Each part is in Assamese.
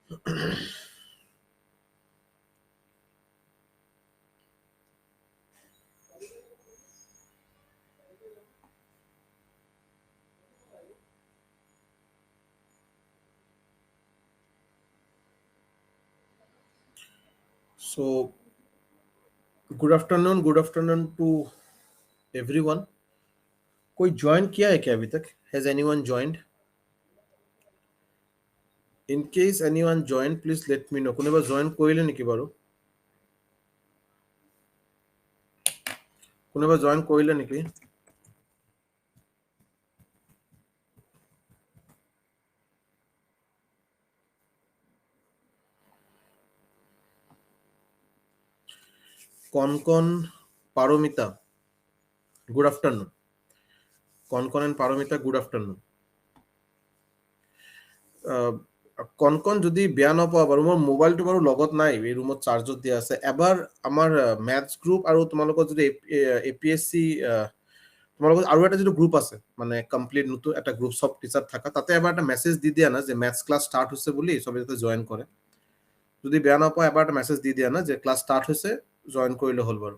So, good afternoon to everyone. कोई ज्वाइन किया है क्या अभी तक? Has anyone joined? In case anyone joined, please let me know. কোনোবা জয়েন কৰিলে নেকি বাৰু? কোনোবা জয়েন কৰিলে নেকি? কনকন Paromita, good afternoon. Konkan and Paromita, good afternoon. কনকন যদি বেয়া নাপাওঁ বাৰু, মোৰ মোবাইলটো বাৰু লগত নাই, এই ৰুমত চাৰ্জত দিয়া আছে। এবাৰ আমাৰ মেথছ গ্ৰুপ আৰু তোমালোকৰ যদি APSC তোমালোকৰ আৰু এটা যিটো গ্ৰুপ আছে, মানে কমপ্লিট নতুন এটা গ্ৰুপ সব টিচাৰ থাকা, তাতে এবাৰ এটা মেছেজ দি দিয়া না যে মেথছ ক্লাছ ষ্টাৰ্ট হৈছে বুলি, সবে যাতে জয়েন কৰে। যদি বেয়া নাপাওঁ এবাৰ এটা মেছেজ দি দিয়া না যে ক্লাছ ষ্টাৰ্ট হৈছে, জয়েন কৰিলে হ'ল বাৰু।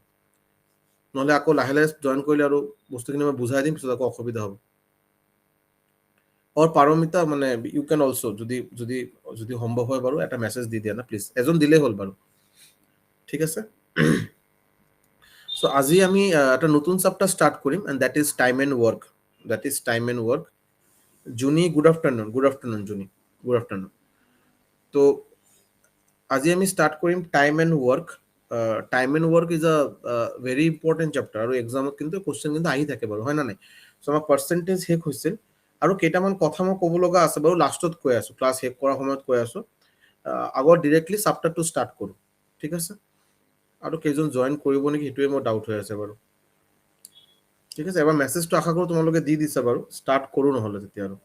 নহ'লে আকৌ লাহে লাহে জয়েন কৰিলে আৰু বস্তুখিনি মই বুজাই দিম, পিছত আকৌ অসুবিধা হ'ব। और পারমিতা মানে ইউ ক্যান অলসো যদি যদি যদি সম্ভৱ হয় বাৰু এটা মেছেজ দি দিয়া না প্লিজ, এজন দিলেই হ'ল বাৰু, ঠিক আছে। সো আজি আমি একটা নতুন চাপ্টার স্টার্ট করিম, and that is time and work. Juni, good afternoon Juni, good afternoon. তো আজি আমি স্টার্ট করিম time and work. Time and work is a very important chapter, আৰু এক্সামত কিন্তু কুৱেশ্যন কিন্তু আহি থাকে বাৰু, হয় না নাই? সো আমাৰ পাৰ্চেণ্টেজ শেষ হৈছিল, আৰু কেইটামান কথা মই ক'ব লগা আছে বাৰু, লাষ্টত কৈ আছো, ক্লাছ শেষ কৰাৰ সময়ত কৈ আছো। আগত ডিৰেক্টলি চাপ্টাৰটো ষ্টাৰ্ট কৰোঁ, ঠিক আছে। আৰু কেইজন জইন কৰিব নেকি সেইটোৱে মোৰ ডাউট হৈ আছে বাৰু, ঠিক আছে। এবাৰ মেছেজটো আশা কৰোঁ তোমালোকে দি দিছা বাৰু, ষ্টাৰ্ট কৰোঁ নহ'লে তেতিয়া আৰু।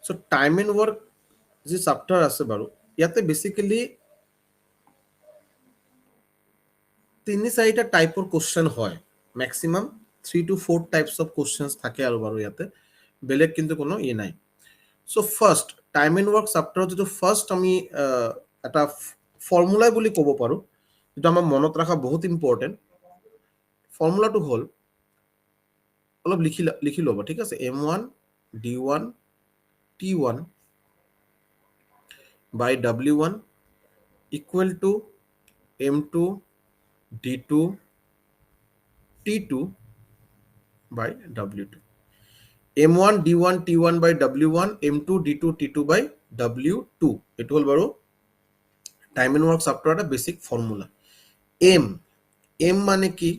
চ' টাইম এণ্ড ৱৰ্ক যি চাপ্টাৰ আছে বাৰু, ইয়াতে বেচিকেলি 3-4টা টাইপৰ কুৱেশ্যন হয়, maximum 3 to 4 types of questions থাকে আৰু বাৰু ইয়াতে, বেলেগ কিন্তু কোনো ই নাই। চ' ফাৰ্ষ্ট টাইম এণ্ড ৱৰ্ক চাপ্টাৰত যিটো ফাৰ্ষ্ট আমি এটা ফৰ্মুলা বুলি ক'ব পাৰোঁ, যিটো আমাৰ মনত ৰখা বহুত ইম্পৰ্টেণ্ট। ফৰ্মুলাটো হ'ল, অলপ লিখি ল'ব, ঠিক আছে। M1 D1 T1 by W1 equal to M2 D2 T2 by W2. M1 D1 T1 by W1, M2 D2 T2 by W2, এইটো হ'ল বাৰু টাইম এণ্ড ৱৰ্ক চাপ্টাৰ এটা বেছিক ফৰ্মুলা। এম মানে কি,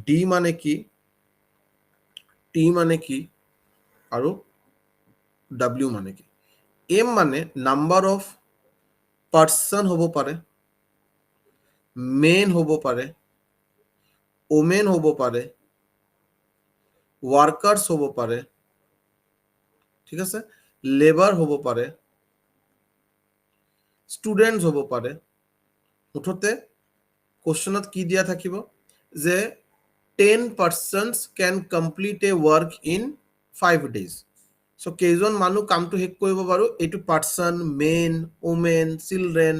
ডি মানে কি, টি মানে কি, আৰু ডাব্লিউ মানে কি। এম মানে নাম্বাৰ অফ পাৰ্চন হ'ব পাৰে, মেন হ'ব পাৰে, ওমেন হ'ব পাৰে, ওয়াৰ্কাৰ্স হ'ব পাৰে, ঠিক আছে, লেবাৰ হ'ব পাৰে, ষ্টুডেণ্টছ হ'ব পাৰে। মুঠতে কোৱেশ্যনত কি দিয়া থাকিব যে 10 persons can complete a work in 5 days. চ' কেইজন মানুহ কামটো শেষ কৰিব বাৰু, এইটো person, men, women, children,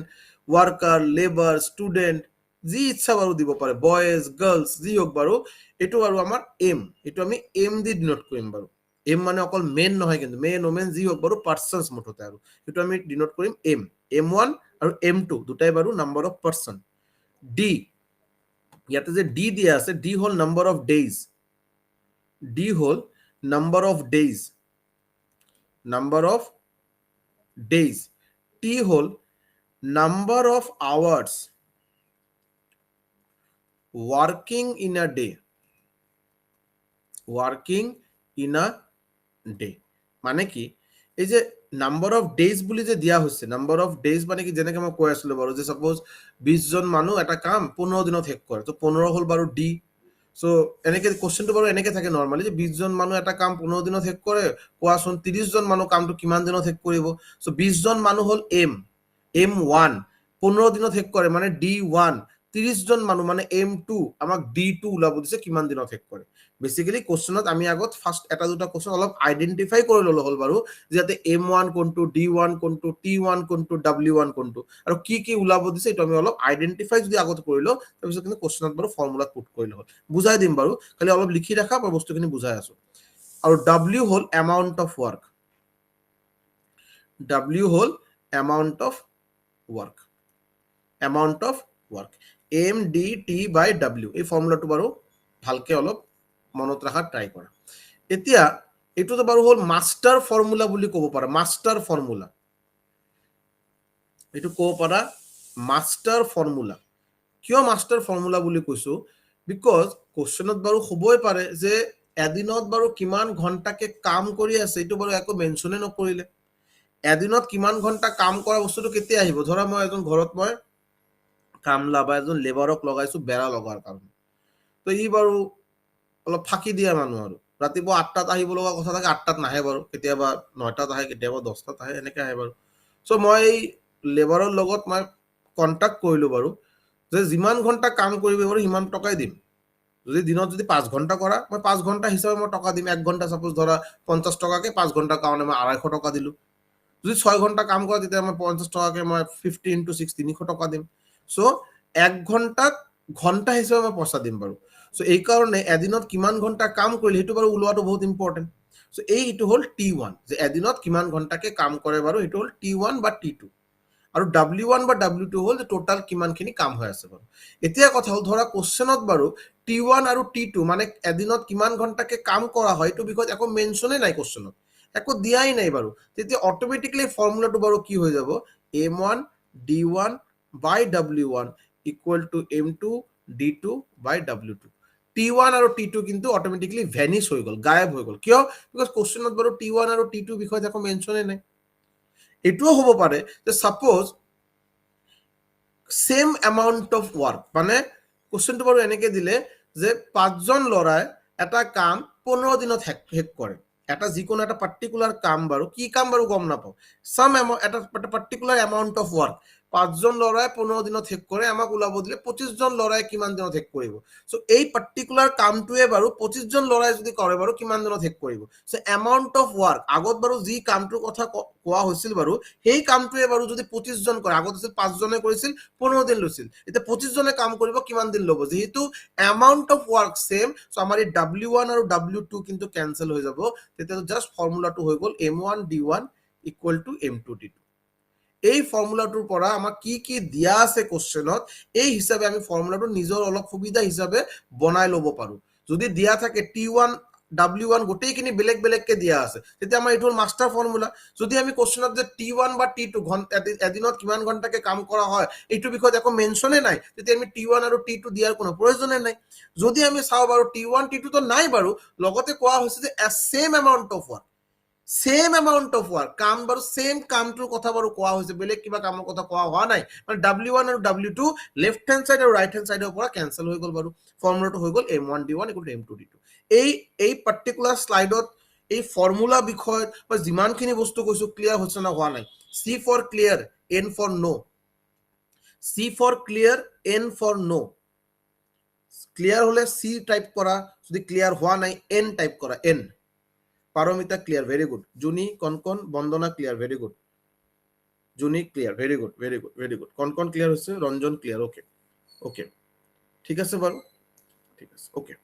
worker, labour, student, যি ইচ্ছা বাৰু দিব পাৰে, বয়েজ, গাৰ্লছ, যি হওক বাৰু, এইটো বাৰু আমাৰ এম। এইটো আমি এম দি ডিনোট কৰিম বাৰু। এম মানে অকল মেন নহয়, কিন্তু মেন, ওমেন যি হওক বাৰু, পাৰ্চনছ মুঠতে, আৰু সেইটো আমি ডিনোট কৰিম এম। M1 আৰু M2 দুটাই বাৰু নাম্বাৰ অফ পাৰ্চন। ডি, ইয়াতে যে ডি দিয়া আছে, ডি হ'ল নাম্বাৰ অফ ডেইজ, ডি হ'ল number of days, number of days. T হ'ল number of hours working in a day, working in a day মানে কি, এই যে নাম্বাৰ অফ ডেইজ বুলি যে দিয়া হৈছে, নাম্বাৰ অফ ডেইজ মানে কি, যেনেকে মই কৈ আছিলো বাৰু, যে সাপোজ 20 জন মানুহ এটা কাম 15 দিনত শেষ কৰে, তো 15 হ'ল বাৰু ডি। চ' এনেকে কুৱেশ্যনটো বাৰু এনেকে থাকে নৰ্মালি, যে 20 জন মানুহ এটা কাম 15 দিনত শেষ কৰে, কোৱাচোন 30 জন মানুহ কামটো কিমান দিনত শেষ কৰিব। চ' 20 জন মানুহ হ'ল M1, 15 দিনত শেষ কৰে মানে D1, 30 জন মানুহ মানে M2 আমাক D2 ওলাব দিছে কিমান দিনত শেষ কৰে বেসিক্যালি কোশ্চেনত আমি আগত ফাৰ্স্ট এটা দুটা কোশ্চেন অলপ আইডেন্টিফাই কৰি ললো হল বাৰু যাতে M1 কোনটো D1 কোনটো T1 কোনটো W1 কোনটো আৰু কি কি ওলাব দিছে এটা আমি অলপ আইডেন্টিফাই যদি আগত কৰি লো তাৰপিছত কিন্তু কোশ্চেনত বাৰু ফৰ্মুলা পুট কৰিলে হল বুজাই দিম বাৰু খালি অলপ লিখি ৰাখা মই বস্তুখিনি বুজাই আছো আৰু W hall amount of work W hall amount of work MDT/W এই ফৰ্মুলাটো বাৰু ভালকে অলপ মনত ৰাখা ট্ৰাই কৰা এতিয়া এটো বাৰু হল মাস্টাৰ ফৰ্মুলা বুলি ক'ব পাৰা মাস্টাৰ ফৰ্মুলা এটো ক'ব পাৰা মাস্টাৰ ফৰ্মুলা কিয় মাস্টাৰ ফৰ্মুলা বুলি কৈছো বিকজ কোশ্চেনত বাৰু হ'বই পাৰে যে এদিনত বাৰু কিমান ঘণ্টাকে কাম কৰি আছে এটো বাৰু একো মেনচনে নকৰিলে এদিনত কিমান ঘন্টা কাম কৰা বস্তুটো কেতিয়া আহিব ধৰা মই এজন ঘৰত মই কামলা বা এজন লেবাৰক লগাইছো বেৰা লগাৰ কাৰণে তো ই বাৰু অলপ ফাঁকি দিয়া মানুহ আৰু ৰাতিপুৱা 8টাত আহিব লগা কথা থাকে 8টাত নাহে বাৰু কেতিয়াবা 9টাত আহে কেতিয়াবা 10টাত আহে এনেকৈ আহে বাৰু সো মই লেবাৰৰ লগত মই কন্টাক্ট কৰিলো বাৰু যে যিমান ঘন্টা কাম কৰিব বাৰু সিমান টকাই দিম যদি দিনত যদি 5 ঘন্টা কৰা মই 5 ঘন্টা হিচাপে মই টকা দিম 1 ঘন্টা সাপোজ ধৰা 50 টাকাকে 5 ঘন্টাৰ কাৰণে মই 250 টাকা দিলো যদি 6 ঘন্টা কাম কৰা তেতিয়া মই 50 টাকাকে মই 50 * 6 300 টাকা দিম সো 1 ঘন্টাত ঘন্টা হিচাপে মই পইচা দিম বাৰু সো এই কাৰণে এদিনত কিমান ঘন্টা কাম কৰিলে হেতু বাৰু উলোৱাটো বহুত ইম্পৰ্টেন্ট সো এইটো হল T1 যে এদিনত কিমান ঘন্টাকে কাম কৰে বাৰু হেতু হল T1 বা T2 আৰু W1 বা W2 হল যে টোটাল কিমানখিনি কাম হৈ আছে বাৰু এতিয়া কথা হল ধৰা কোশ্চেনত বাৰু T1 আৰু T2 মানে এদিনত কিমান ঘন্টাকে কাম কৰা হয় এটো বিষয়ত একো মেনচনে নাই কোশ্চেনত একো দিয়াই নাই বাৰু তেতিয়া অটোমেটিক্যালি ফৰ্মুলাটো বাৰু কি হৈ যাব M1 D1 by W1 equal to M2 D2 by W2 T1 আৰু T2 কিন্তু অটোমেটিক্যালি ভ্যানিশ হৈ গল গায়ব হৈ গল কিয় বিকজ কোশ্চেনত বাৰু T1 আৰু T2 বিষয়ত একো মেনচনে নাই এটোও হ'ব পাৰে যে suppose same amount of work মানে কোশ্চেনটো বাৰু এনেকে দিলে যে 5 জন লৰাই এটা কাম 15 দিনত শেষ কৰে এটা যিকোনো এটা পাৰ্টিকুলাৰ কাম বাৰু কি কাম বাৰু গম নাপাও সাম এটা পাৰ্টিকুলাৰ এমাউন্ট অফ ওয়াৰ্ক 5 জন লৰাই 15 দিনত শেষ কৰে আমাক ওলাব দিলে 25 জন লৰাই কিমান দিনত শেষ কৰিব সো এই পাৰ্টিকুলাৰ কামটোৱে বাৰু 25 জন লৰাই যদি কৰে বাৰু কিমান দিনত শেষ কৰিব সো এমাউন্ট অফ ওয়াৰ্ক আগত বাৰু যি কামটোৰ কথা কোৱা হৈছিল বাৰু সেই কামটোৱে বাৰু যদি 25 জন কৰে আগত আছিল 5 জনে কৰিছিল 15 দিন লৈছিল এতিয়া 25 জনে কাম কৰিব কিমান দিন ল'ব যেহেতু amount of work same so আমাৰ এই W1 আৰু W2 কিন্তু ক্যান্সেল হৈ যাব তেতিয়া জাস্ট ফৰ্মুলাটো হৈ গল M1 D1 equal to M2 D2 এই ফৰ্মুলাটোৰ পৰা আমাক কি কি দিয়া আছে কোশ্চেনত এই হিচাপে আমি ফৰ্মুলাটো নিজৰ অলপ সুবিধা হিচাপে বনাই লব পাৰো যদি দিয়া থাকে T1 W1 গোটেইখিনি বেলেগ বেলেগকে দিয়া আছে তেতিয়া আমাৰ এইটো মাস্টাৰ ফৰ্মুলা যদি আমি কোশ্চেনত যে T1 বা T2 ঘন্টা এদিনত কিমান ঘন্টাকে কাম কৰা হয় এইটো বিষয়ত একো মেনচনে নাই তেতিয়া আমি T1 আৰু T2 দিয়াৰ কোনো প্ৰয়োজনে নাই যদি আমি চাও বাৰু T1 T2 তো নাই বাৰু লগতে কোৱা হৈছে যে same amount of work same amount of work কাম বাৰু সেম কামটোৰ কথা বাৰু কোৱা হৈছে বেলেগ কিবা কামৰ কথা কোৱা হোৱা নাই মানে W1 আৰু W2 লেফট হ্যান্ড সাইড আৰু ৰাইট হ্যান্ড সাইডৰ পৰা ক্যান্সেল হৈ গল বাৰু ফৰ্মুলাটো হৈ গল M1 D1 = M2 D2 এই পার্টিকুলার স্লাইডত এই ফর্মুলা বিষয়ত বা যিমানখিনি বস্তু কৈছো ক্লিয়ার হৈছে না হোৱা নাই C for clear N for no C for clear N for no clear হলে C টাইপ কৰা যদি ক্লিয়াৰ হোৱা নাই N টাইপ কৰা N Paromita clear very good Juni Konkon Bandana clear very good Juni clear very good very good very good Konkon clear হচ্ছে রঞ্জন ক্লিয়ার ওকে ওকে ঠিক আছে বাৰু ঠিক আছে ওকে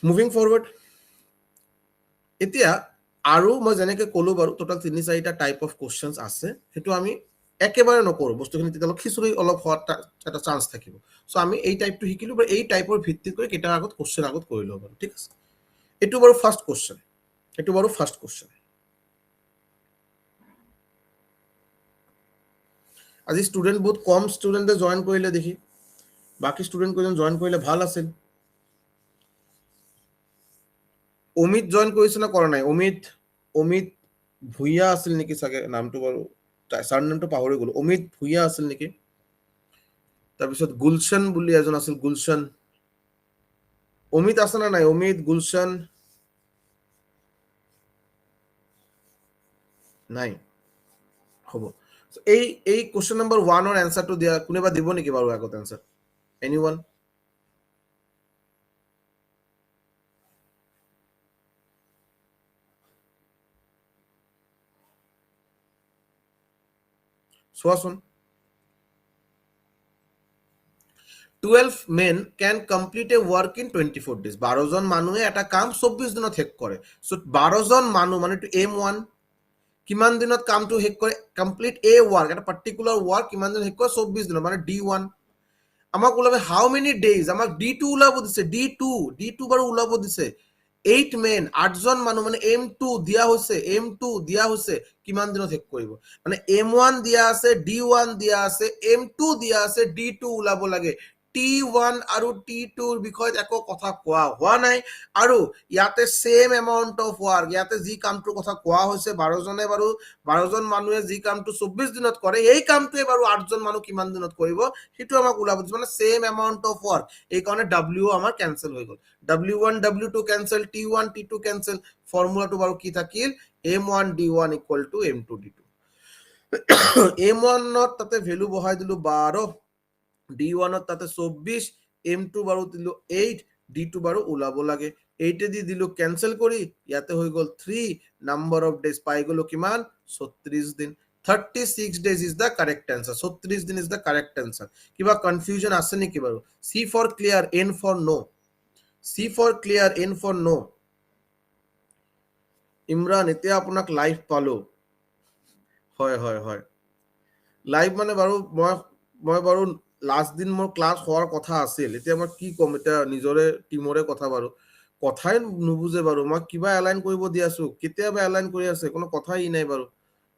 মুভিং ফৰওয়াৰ্ড এতিয়া আৰু মই যেনেকে কলো বাৰু টোটাল 3-4টা টাইপ অফ কোশ্চেনস আছে হেতু আমি একেবাৰে নকৰো বস্তুখিনি তেতিয়া খিচুৰি অলপ হোৱা এটা চান্স থাকিব সো আমি এই টাইপটো শিকিলো বা এই টাইপৰ ভিত্তি কৰি কেইটা আগত কোশ্চেন আগত কৰিলো বাৰু ঠিক আছে এটো বাৰু ফাৰ্স্ট কোশ্চেন এটো বাৰু ফাৰ্স্ট কোশ্চেন আজি স্টুডেন্ট বহুত কম স্টুডেন্টে জয়েন কৰিলে দেখি বাকি স্টুডেন্ট কোজন জয়েন কৰিলে ভাল আছিল অমিত জয়েন কৰিছে না কৰা নাই অমিত ভুইয়া আছিল নেকি চাগে নামটো বাৰু সাৰ নামটো পাহৰি গলো অমিত ভুইয়া আছিল নেকি তাৰপিছত গুলশন বুলি এজন আছিল গুলশন অমিত আছে না নাই অমিত গুলশন নাই হ'ব এই কোশ্চেন নম্বৰ 1 এনসাৰটো দিয়া কোনেবা দিব নেকি বাৰু আগত এনসাৰ এনিওয়ান চোৱাচোন 12 men can complete a work in 24 days 12 জন মানুহে এটা কাম 24 দিনত শেষ কৰে সো 12 জন মানুহ মানে টু m1 কিমান দিনত কামটো শেষ কৰে কমপ্লিট এ ওয়াৰ্ক এটা পাৰ্টিকুলাৰ ওয়াৰ্ক কিমান দিন শেষ কৰে 24 দিনত মানে d1 আমাক ওলাবে হাউ মেনি ডেজ আমাক d2 ওলাব দিছে d2 বাৰু ওলাব দিছে 8 men 8 জন মানুহ মানে m2 দিয়া হৈছে কিমান দিনত শেষ কৰিব মানে m1 দিয়া আছে d1 দিয়া আছে m2 দিয়া আছে d2 ওলাব লাগে T1 আৰু T2 ৰ বিষয়ত একো কথা কোৱা হোৱা নাই আৰু ইয়াতে সেম এমাউন্ট অফ ওয়াৰ্ক ইয়াতে যি কামটোৰ কথা কোৱা হৈছে 12 জনে বাৰু 12 জন মানুহে যি কামটো 24 দিনত কৰে এই কামটোৱে বাৰু 8 জন মানুহ কিমান দিনত কৰিব সেইটো আমাক ওলাব মানে সেম এমাউন্ট অফ ওয়াৰ্ক এই কাৰণে W আমাৰ ক্যান্সেল হৈ গল W1 W2 cancel T1 T2 cancel ফৰ্মুলাটো বাৰু কি থাকিল M1 D1 = M2 D2 M1 নত তাতে ভ্যালু বহাই দিলো 12 D1 তাতে 24 M2 বাৰু দিলো 8 D2 বাৰু ওলাব লাগে 8 দি দিলো ক্যান্সেল কৰি ইয়াতে হৈ গল 3 নাম্বার অফ ডেজ পাই গলো কিমান 36 দিন 36 days is the correct answer 36 দিন is the correct answer কিবা কনফিউজন আছে নেকি বাৰু C for clear N for no C for clear N for no Imran এতিয়া আপোনাক লাইভ পালো হয় হয় হয় লাইভ মানে বাৰু মই বাৰু লাষ্ট দিন মোৰ ক্লাস হোৱাৰ কথা আছিল এতিয়া মই কি কম এটা নিজৰে টিমৰে কথা বাৰু কথাই নুবুজে বাৰু মই কিবা এলাইন কৰিব দি আছো কেতিয়াবা এলাইন কৰি আছে কোনো কথাই নাই বাৰু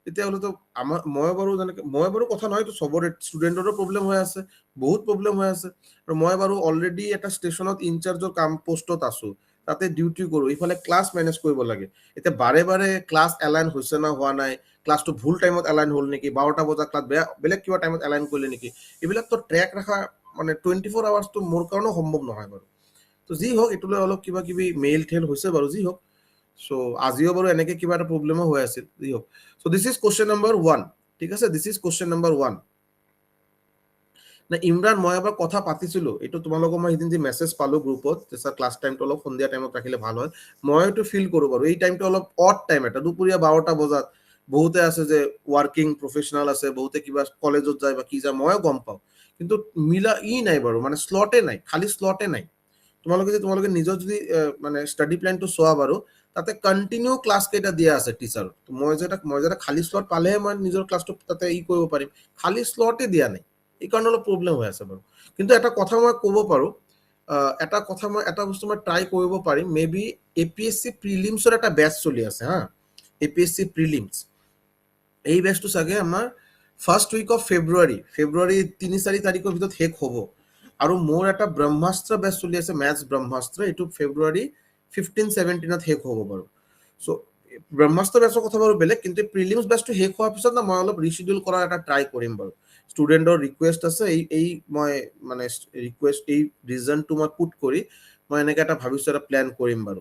এতিয়া হলো তো আমাৰ মই বাৰু কথা নহয় তো সবৰে ষ্টুডেন্টৰো প্ৰবলেম হৈ আছে বহুত প্ৰবলেম হৈ আছে আৰু মই বাৰু অলৰেডি এটা ষ্টেচনত ইনচাৰ্জৰ কাম পোষ্টত আছো তাতে ডিউটি কৰো ইফালে ক্লাস মেনেজ কৰিব লাগে এতিয়া বাৰে বাৰে ক্লাস এলাইন হৈছে না হোৱা নাই ক্লাসটো ভুল টাইমত এলাইন হল নেকি 12টা বজা ক্লাস বেলেগ কিবা টাইমত এলাইন কৰিলে নেকি এইবিলাক তো ট্ৰেক ৰাখা মানে 24 আৱাৰ্স তো মোৰ কাৰণেও সম্ভৱ নহয় বাৰু তো যি হোক এটুলৈ অলপ কিবা কিবি মেইল ঠেল হৈছে বাৰু যি হোক সো আজিও বাৰু এনেকে কিবা এটা প্ৰবলেমো হৈ আছিল যি হোক so this is question number 1 ঠিক আছে দিস ইজ কোশ্চেন নম্বৰ 1 না ইমৰান মই এবাৰ কথা পাতিছিলো এটো তোমালোকৰ মই হিদিন যে মেছেজ পালো গ্ৰুপত যে স্যাৰ ক্লাস টাইমটো অলপ সন্ধিয়া টাইমত ৰাখিলে ভাল হয় মই এটো ফিল কৰো বাৰু এই টাইমটো অলপ অড টাইম এটা দুপৰীয়া 12টা বজাত বহুতে আছে যে ওয়ার্কিং প্রফেশনাল আছে বহুতে কিবা কলেজত যায় বা কি যায় ময়ো গম পাও কিন্তু মিলা নাই বাৰু মানে স্লটে নাই খালি স্লটে নাই তোমালোকে নিজৰ যদি মানে ষ্টাডি প্ল্যানটো চোৱা বাৰু তাতে কন্টিনিউ ক্লাস কেইটা দিয়া আছে টিচাৰ মই যেটা খালি স্লট পালে মই নিজৰ ক্লাসটো তাতে কৰিব পাৰিম খালি স্লটে দিয়া নাই এই কাৰণে অলপ প্ৰবলেম হৈ আছে বাৰু কিন্তু এটা কথা মই ক'ব পাৰো এটা বস্তু মই ট্ৰাই কৰিব পাৰিম মেবি এপিএসসি প্ৰিলিমছৰ এটা বেচ চলি আছে হা এপিএসসি প্ৰিলিমছ এই বেচটো চাগে আমাৰ ফাৰ্স্ট উইক অফ ফেব্ৰুৱাৰী 3-4 তাৰিখৰ ভিতৰত শেষ হ'ব আৰু মোৰ এটা ব্ৰহ্মাস্ত্ৰ বেচ চলি আছে ম্যাথছ ব্ৰহ্মাস্ত্ৰ এটো ফেব্ৰুৱাৰী 15-17ত শেষ হ'ব বাৰু সো ব্ৰহ্মাস্ত্ৰ বেচৰ কথা বাৰু বেলেগ কিন্তু প্ৰিলিমছ বেচটো শেষ হোৱাৰ পিছত না মই অলপ ৰিশিডিউল কৰাৰ এটা ট্ৰাই কৰিম বাৰু ষ্টুডেন্টৰ ৰিকুৱেষ্ট আছে এই মই মানে ৰিকুৱেষ্ট এই ৰিজনটো মই পুট কৰি মই এনেকা এটা ভাবিছো এটা প্ল্যান কৰিম বাৰু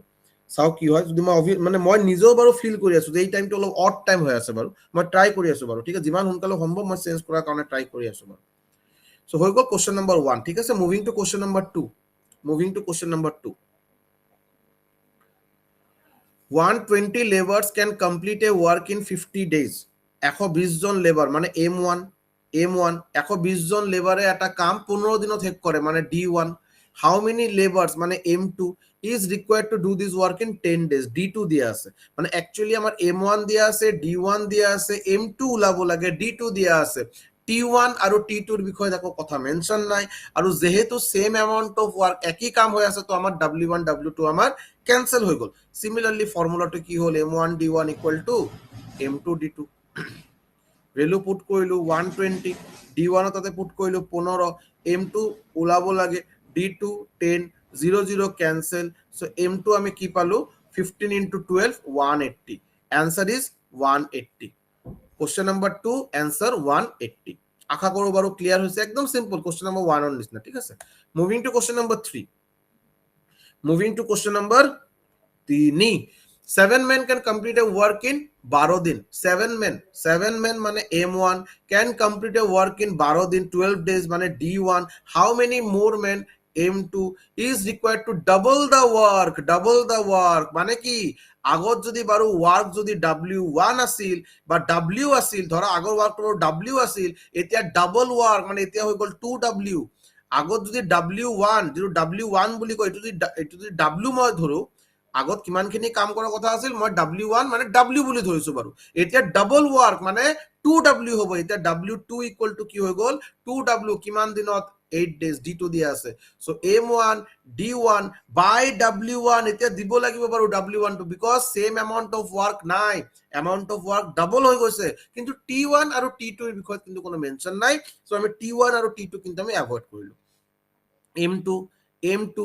চাও কি হয় যদি মানে মই নিজেও বাৰু ফিল কৰি আছো যে এই টাইমটো অলপ অড টাইম হৈ আছে বাৰু মই ট্ৰাই কৰি আছো বাৰু ঠিক আছে যিমান সোনকালে সম্ভৱ মই চেঞ্জ কৰাৰ কাৰণে ট্ৰাই কৰি আছো বাৰু সো হৈ গ'ল কোশ্চেন নম্বৰ 1 ঠিক আছে moving to question number 2 120 laborers can complete a work in 50 days 120 John labour মানে M1 120 জন লেবারে একটা কাম 15 দিনত শেষ করে মানে D1 how many laborers মানে M2 is required to do this work in 10 days D2 দিয়া আছে মানে actually আমার M1 দিয়া আছে D1 দিয়া আছে M2 ওলাব লাগে D2 দিয়া আছে T1 আৰু T2 ৰ বিষয়ে একো কথা মেনশন নাই আৰু যেহেতু সেম এমাউন্ট অফ ওয়াৰ্ক একই কাম হৈ আছে তো আমাৰ W1 W2 আমাৰ ক্যান্সেল হৈ গল সিমিলাৰলি ফৰ্মুলাটো কি হল M1 D1 = M2 D2 value put কৰিলো 120 D1 তাতে পুট কৰিলো 15 M2 ওলাব লাগে D2 10 0 0 ক্যান্সেল সো M2 আমি কি পালো 15 * 12 180 answer is 180 question number 2 answer 180 আশা কৰো বাৰু ক্লিয়াৰ হৈছে একদম সিম্পল क्वेश्चन नंबर 1 অন নিচিনা ঠিক আছে moving to question number 3 3 7 men can complete a work in 12 दिन 7 men माने M1 can complete a work in 12 दिन 12 days माने D1. How many more men M2 is required to double the work মানে কি আগত যদি বাৰু ওয়াৰ্ক যদি W1 আছিল বা W আছিল ধৰা আগৰ ওয়ার্কটো W আছিল এতিয়া ডাবল ওয়ার্ক মানে এতিয়া হৈ গল 2W আগত যদি W1 যেটো W1 বুলি কয় এটো যদি W মই ধৰো আগত কিমানখিনি কাম কৰাৰ কথা আছিল মই W1 মানে W বুলি ধৰিছো বাৰু এতিয়া ডাবল ওয়ার্ক মানে 2W হ'ব এতিয়া W2 ইকুয়াল টু কি হৈ গল 2W কিমান দিনত 8 days D2 দিয়া আছে so M1 D1 by W1 এতিয়া দিব লাগিব বাৰু W1 to because same amount of work নাই amount of work double হৈ গৈছে কিন্তু T1 আৰু T2 এৰ বিষয়ে কিন্তু কোনো মেনশন নাই সো আমি T1 আৰু T2 কিন্তু আমি অ্যাভয়েড কৰিলো M2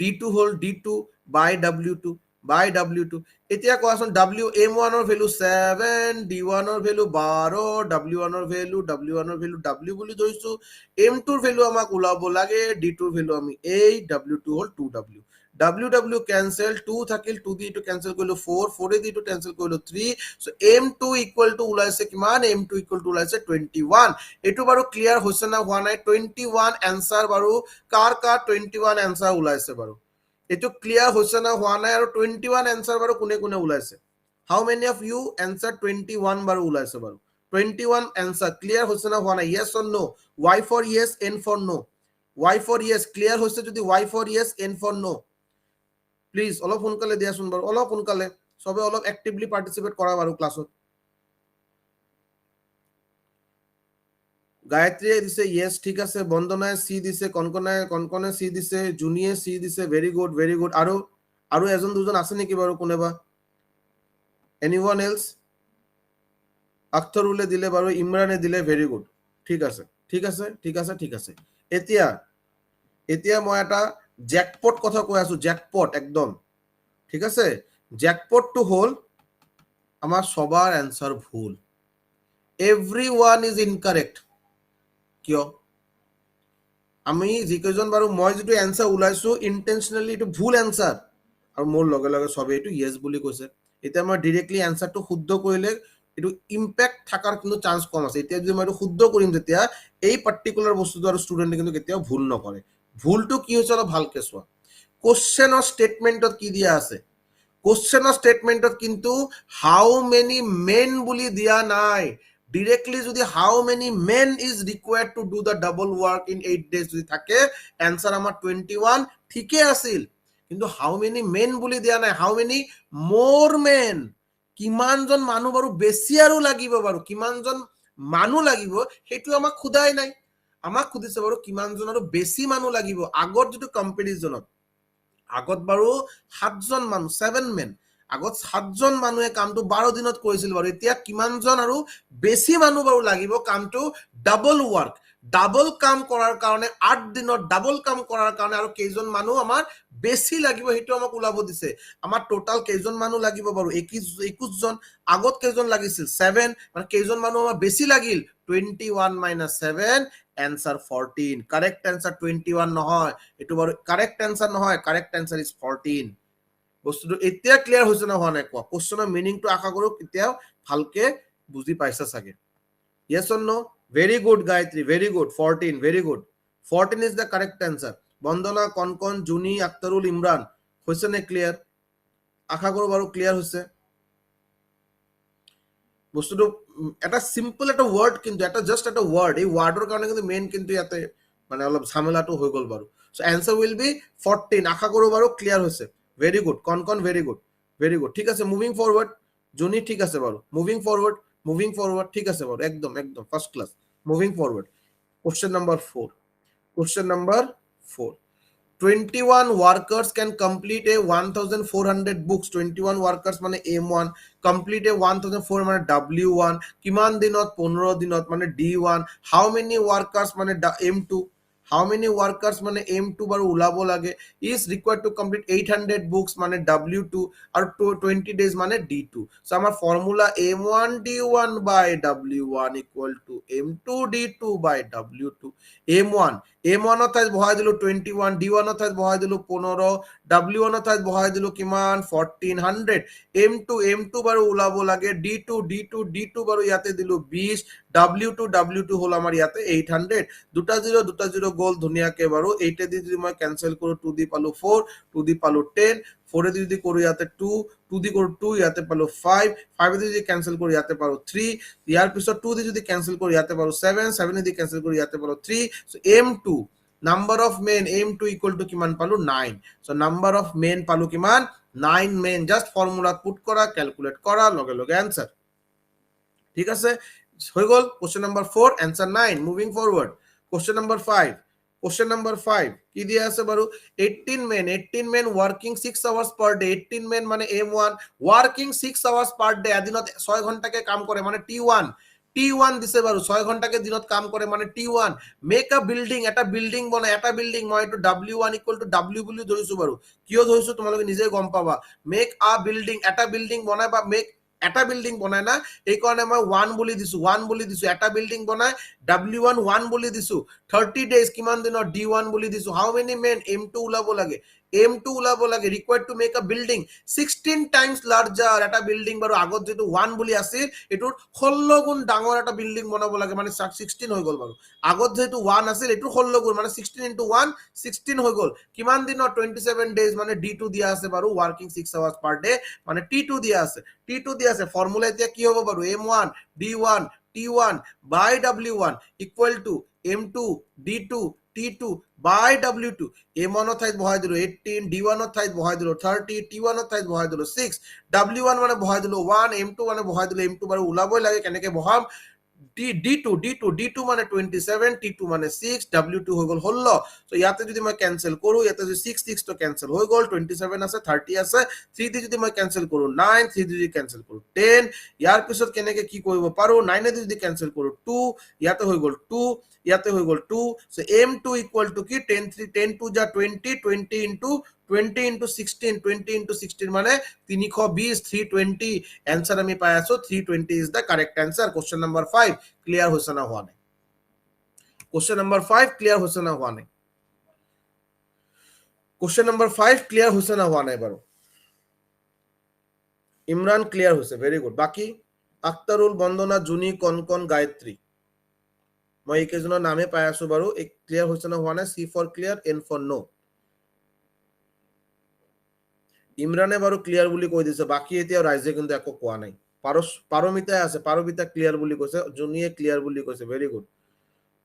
D2 hall D2 by W2 এতিয়া কোৱাচোন W M1 ৰ ভ্যালু 7 D1 ৰ ভ্যালু 12 W1 ৰ ভ্যালু W1 ৰ ভ্যালু W বুলি ধৰিছো M2 ৰ ভ্যালু আমাক ওলাব লাগে D2 ৰ ভ্যালু আমি 8 W2 হল 2W W cancel 2 থাকিল 2 দি টু cancel কৰিলো 4 4 দি টু cancel কৰিলো 3 সো M2 ইকুয়াল টু ওলাইছে কিমান M2 ইকুয়াল টু ওলাইছে 21 এটো বাৰু ক্লিয়াৰ হৈছে না হোৱা নাই 21 आंसर বাৰু কাৰ 21 आंसर ওলাইছে বাৰু এটো ক্লিয়াৰ হৈছে না হোৱা নাই আৰু 21 आंसर বাৰু কোনে কোনে ওলাইছে how many of you answer 21 বাৰু ওলাইছে বাৰু 21 आंसर ক্লিয়াৰ হৈছে না হোৱা নাই yes or no y for yes n for no y for yes clear হৈছে যদি y for yes n for no please অলপ সোনকালে দিয়াচোন বাৰু অলপ সোনকালে সবে অলপ অ্যাক্টিভলি পাৰ্টিসিপেট কৰা বাৰু ক্লাছত গায়ত্রী দিছে ইয়েস ঠিক আছে বন্দনায় সি দিছে কনকনে সি দিছে জুনিয়ে সি দিছে ভেরি গুড আৰু এজন দুজন আছে নেকি বাৰু কোনেবা এনিওয়ান এলস আখতৰুলে দিলে বাৰু ইমৰানে দিলে ভেরি গুড ঠিক আছে এতিয়া মই এটা জ্যাকপট কথা কৈ আছো জ্যাকপট একদম ঠিক আছে জ্যাকপটটো হল আমার সবার অ্যানসার ভুল এভরিওয়ান ইজ ইনকারেক্ট কিয় আমি যিকেজন বাৰু মই যেটো অ্যানসাৰ উলাইছো ইন্টেনশনালি এটো ভুল অ্যানসাৰ আৰু মোৰ লগে লগে সবে এটো ইয়েস বুলি কৈছে এতিয়া মই ডাইৰেক্টলি অ্যানসাৰটো শুদ্ধ কৰিলে এটো ইম্প্যাক্ট থাকাৰ কিন্তু চান্স কম আছে এতিয়া যদি মই এটো শুদ্ধ কৰিম তেতিয়া এই পাৰ্টিকুলাৰ বস্তুটো আৰু স্টুডেন্টে কিন্তু কেতিয়াও ভুল নকৰে ভুলটো কি হৈছে অলপ ভালকে চোৱা কোশ্চেনৰ স্টেটমেন্টত কি দিয়া আছে কোশ্চেনৰ স্টেটমেন্টত কিন্তু হাউ মেনি মেন বুলি দিয়া নাই directly যদি how many men is required to do the double work in 8 days যদি থাকে answer আমার 21 ঠিকই আছিল কিন্তু how many men বুলি দিয়া নাই how many more men কিমানজন মানুহ বাৰু বেছি আৰু লাগিব বাৰু কিমানজন মানুহ লাগিব হেতু আমাক খুদাই নাই আমাক খুদিছে বাৰু কিমানজন আৰু বেছি মানুহ লাগিব আগৰ যেটো কম্পাৰিজনত আগত বাৰু 7জন মানুহ 7 men আগত 7জন মানুহে কামটো 12 দিনত কৰিছিল বাৰু এতিয়া কিমানজন আৰু বেছি মানুহ বাৰু লাগিব কামটো ডাবল ওয়াৰ্ক ডাবল কাম কৰাৰ কাৰণে 8 দিনত ডাবল কাম কৰাৰ কাৰণে আৰু কেইজন মানুহ আমাৰ বেছি লাগিব হেতু আমাক ওলাব দিছে আমাৰ টোটাল কেইজন মানুহ লাগিব বাৰু 21 জন আগত কেইজন লাগিছিল 7 মানে কেইজন মানুহ আমাৰ বেছি লাগিল 21 minus 7 answer 14 correct answer 21 নহয় এটো বাৰু correct answer নহয় correct answer is 14 বস্তুটো এতিয়া ক্লিয়াৰ হৈছে না হোৱা নাই কোৱা কোশ্চনৰ মিনিংটো আশা কৰো এতিয়া ভালকে বুজি পাইছা সাগে yes or no very good Gayatri very good 14 very good 14 is the correct answer বন্দনা কনকন জুনি আক্তারুল ইমরান হৈছে নে ক্লিয়ার আশা কৰো বাৰু ক্লিয়াৰ হৈছে বস্তুটো এটা সিম্পল এটা ওয়াৰ্ড কিন্তু এটা জাস্ট এটা ওয়াৰ্ড এই ওয়াৰ্ডৰ কাৰণে কিন্তু মেইন কিন্তু ইয়াতে মানে অলপ ঝামেলাটো হৈ গল বাৰু সো आंसर will be 14 আশা কৰো বাৰু ক্লিয়ার হৈছে very good কনকন very good ঠিক আছে মুভিং ফরওয়ার্ড জুনি ঠিক আছে বাৰু মুভিং ফৰওয়াৰ্ড ঠিক আছে বাৰু একদম first class moving forward question number 4 21 workers can complete a 1400 books 21 workers মানে M1 complete a 1400 মানে W1 কিমান দিনত 15 দিনত মানে D1 how many workers মানে M2 how many workers মানে M2 বাৰু ওলাব লাগে is required to complete 800 books মানে W2 আৰু 20 days মানে D2 so আমাৰ formula M1 D1 by W1 equal to M2 D2 by W2 M1 M1 ঠাইত বহাই দিলো 21, D1 ঠাইত বহাই দিলো 15, W1 ঠাইত বহাই দিলো কিমান 1400, M2 বাৰু ওলাব লাগে, D2 বাৰু ইয়াতে দিলো 20, W2 হল আমাৰ ইয়াতে 800, দুটা জিৰো গ'ল ধুনীয়াকে বাৰু, 8 দি যদি মই কেনসেল কৰো 2 দি পালো 4, 2 দি পালো 10, 4 দি যদি কৰো ইয়াতে 2, 2 দি কৰো 2, ইয়াতে পালো 5, 5 দি যদি কেনসেল কৰো ইয়াতে পালো 3, ইয়াৰ পিছত 2 দি যদি কেনসেল কৰো ইয়াতে পালো 7, 7 দি কেনসেল কৰো ইয়াতে পালো 3, so M2 number of men M2 equal to কিমান পালো 9, so number of men পালো কিমান 9 men, just formula put করা calculate করা লগে লগে answer, ঠিক আছে হৈ গল question number 4 answer 9. Moving forward, question number 5, question number 5 কি দিয়া আছে বাৰু 18 men working 6 hours per day, 18 men মানে M1 working 6 hours per day, এদিনত 6 ঘন্টাকে কাম কৰে মানে T1 দিছে বাৰু 6 ঘন্টাকে দিনত কাম কৰে মানে T1, মেক আ বিল্ডিং, এটা বিল্ডিং বনায়, এটা বিল্ডিং মই এটো W1 ইকুয়াল টু W বুলি ধৰিছো বাৰু, কিয় ধৰিছো তোমালোকে নিজে গম পাবা, মেক আ বিল্ডিং, এটা বিল্ডিং বনায় বা মেক এটা বিল্ডিং বনায় না, এই কাৰণে মই 1 বুলি দিছো, এটা বিল্ডিং বনায় W1 1 বুলি দিছো, 30 days কিমান দিনৰ D1 বুলি দিছো, হাউ মেনি মেন M2 ওলাব লাগে, M2 ওলাব লাগে, required to make a building 16 times larger, এটা বিল্ডিং বাৰু আগত যেটো 1 বুলি আছিল এটোৰ 16 গুণ ডাঙৰ এটা বিল্ডিং বনাব লাগে, মানে 16 হৈ গল বাৰু, আগত যেটো 1 আছিল এটোৰ 16 গুণ মানে 16 into 1 16 হৈ গল, কিমান দিনৰ 27 days, মানে D2 দিয়া আছে বাৰু, working 6 hours per day মানে T2 দিয়া আছে, ফৰ্মুলা এতিয়া কি হ'ব বাৰু, M1 D1 T1 by W1 equal to M2 D2 T2 by W2, M1 ঠাইত বহাই দিলো 18, D1 ঠাইত বহাই দিলো 30, T1 ঠাইত বহাই দিলো 6, W1 মানে বহাই দিলো 1, M2 মানে বহাই দিলো, M2 বাৰু ওলাবই লাগে, কেনেকে বহাম, D2 মানে 27, T2 মানে 6, W2 হৈ গল 16, so ইয়াতে যদি মই ক্যান্সেল কৰো, ইয়াতে যদি 6 তো ক্যান্সেল হৈ গল, 27 আছে 30 আছে, 3 দি যদি মই ক্যান্সেল কৰো 9, 3 দি যদি ক্যান্সেল কৰো 10, ইয়াৰ পিছত কেনেকে কি কৰিব পাৰো, 9 দি যদি ক্যান্সেল কৰো 2, ইয়াতে হৈ গল 2, ইয়াতে হৈ গল 2, so M2 equal to কি 10 2 যা 20, 20 into 16, 20 into 16 মানে 320, 320, answer আমি পাই আছো 320 is the correct answer. Question number 5 clear হৈছে না হোৱা নাই, question number 5 clear হৈছে না হোৱা নাই, question number 5 clear হৈছে না হোৱা নাই বাৰু, ইমৰান ক্লিয়াৰ হৈছে, ভেৰি গুড, বাকি আক্তাৰুল, বন্দনা, জুনি, কনকন, গায়ত্ৰী, মই এইকেইজনৰ নামে পাই আছো বাৰু, ক্লিয়াৰ হৈছে না হোৱা নাই, C for clear, N for no, ইমৰানে বাৰু ক্লিয়াৰ বুলি কৈ দিছে, বাকি এতিয়া ৰাইজে কিন্তু একো কোৱা নাই, পারমিতাই আছে, পারমিতা ক্লিয়ার বুলি কৈছে, জুনিয়ে ক্লিয়ার বুলি কৈছে, ভেরি গুড,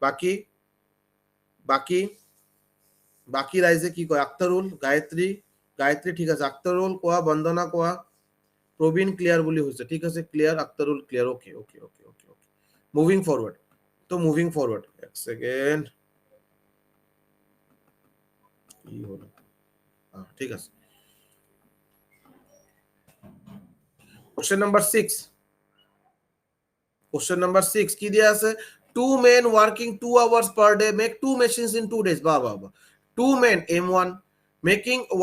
বাকি বাকি বাকি রাইজে কি কয়, আক্তারুল, গায়ত্রী ঠিক আছে, আক্তারুল কোৱা, বন্দনা কোৱা, প্রবীণ ক্লিয়ার বুলি হৈছে, ঠিক আছে clear, Aktarul clear, okay okay okay okay okay, moving forward, তো মুভিং ফরওয়ার্ড, এক সেকেন্ড, কি হলো, ঠিক আছে, কোশ্চেন নাম্বার 6, কোশ্চেন নাম্বার 6 কি দিয়া আছে, 2 men working 2 hours per day make 2 machines in 2 days, বাহ বাহ বাহ, 2 men M1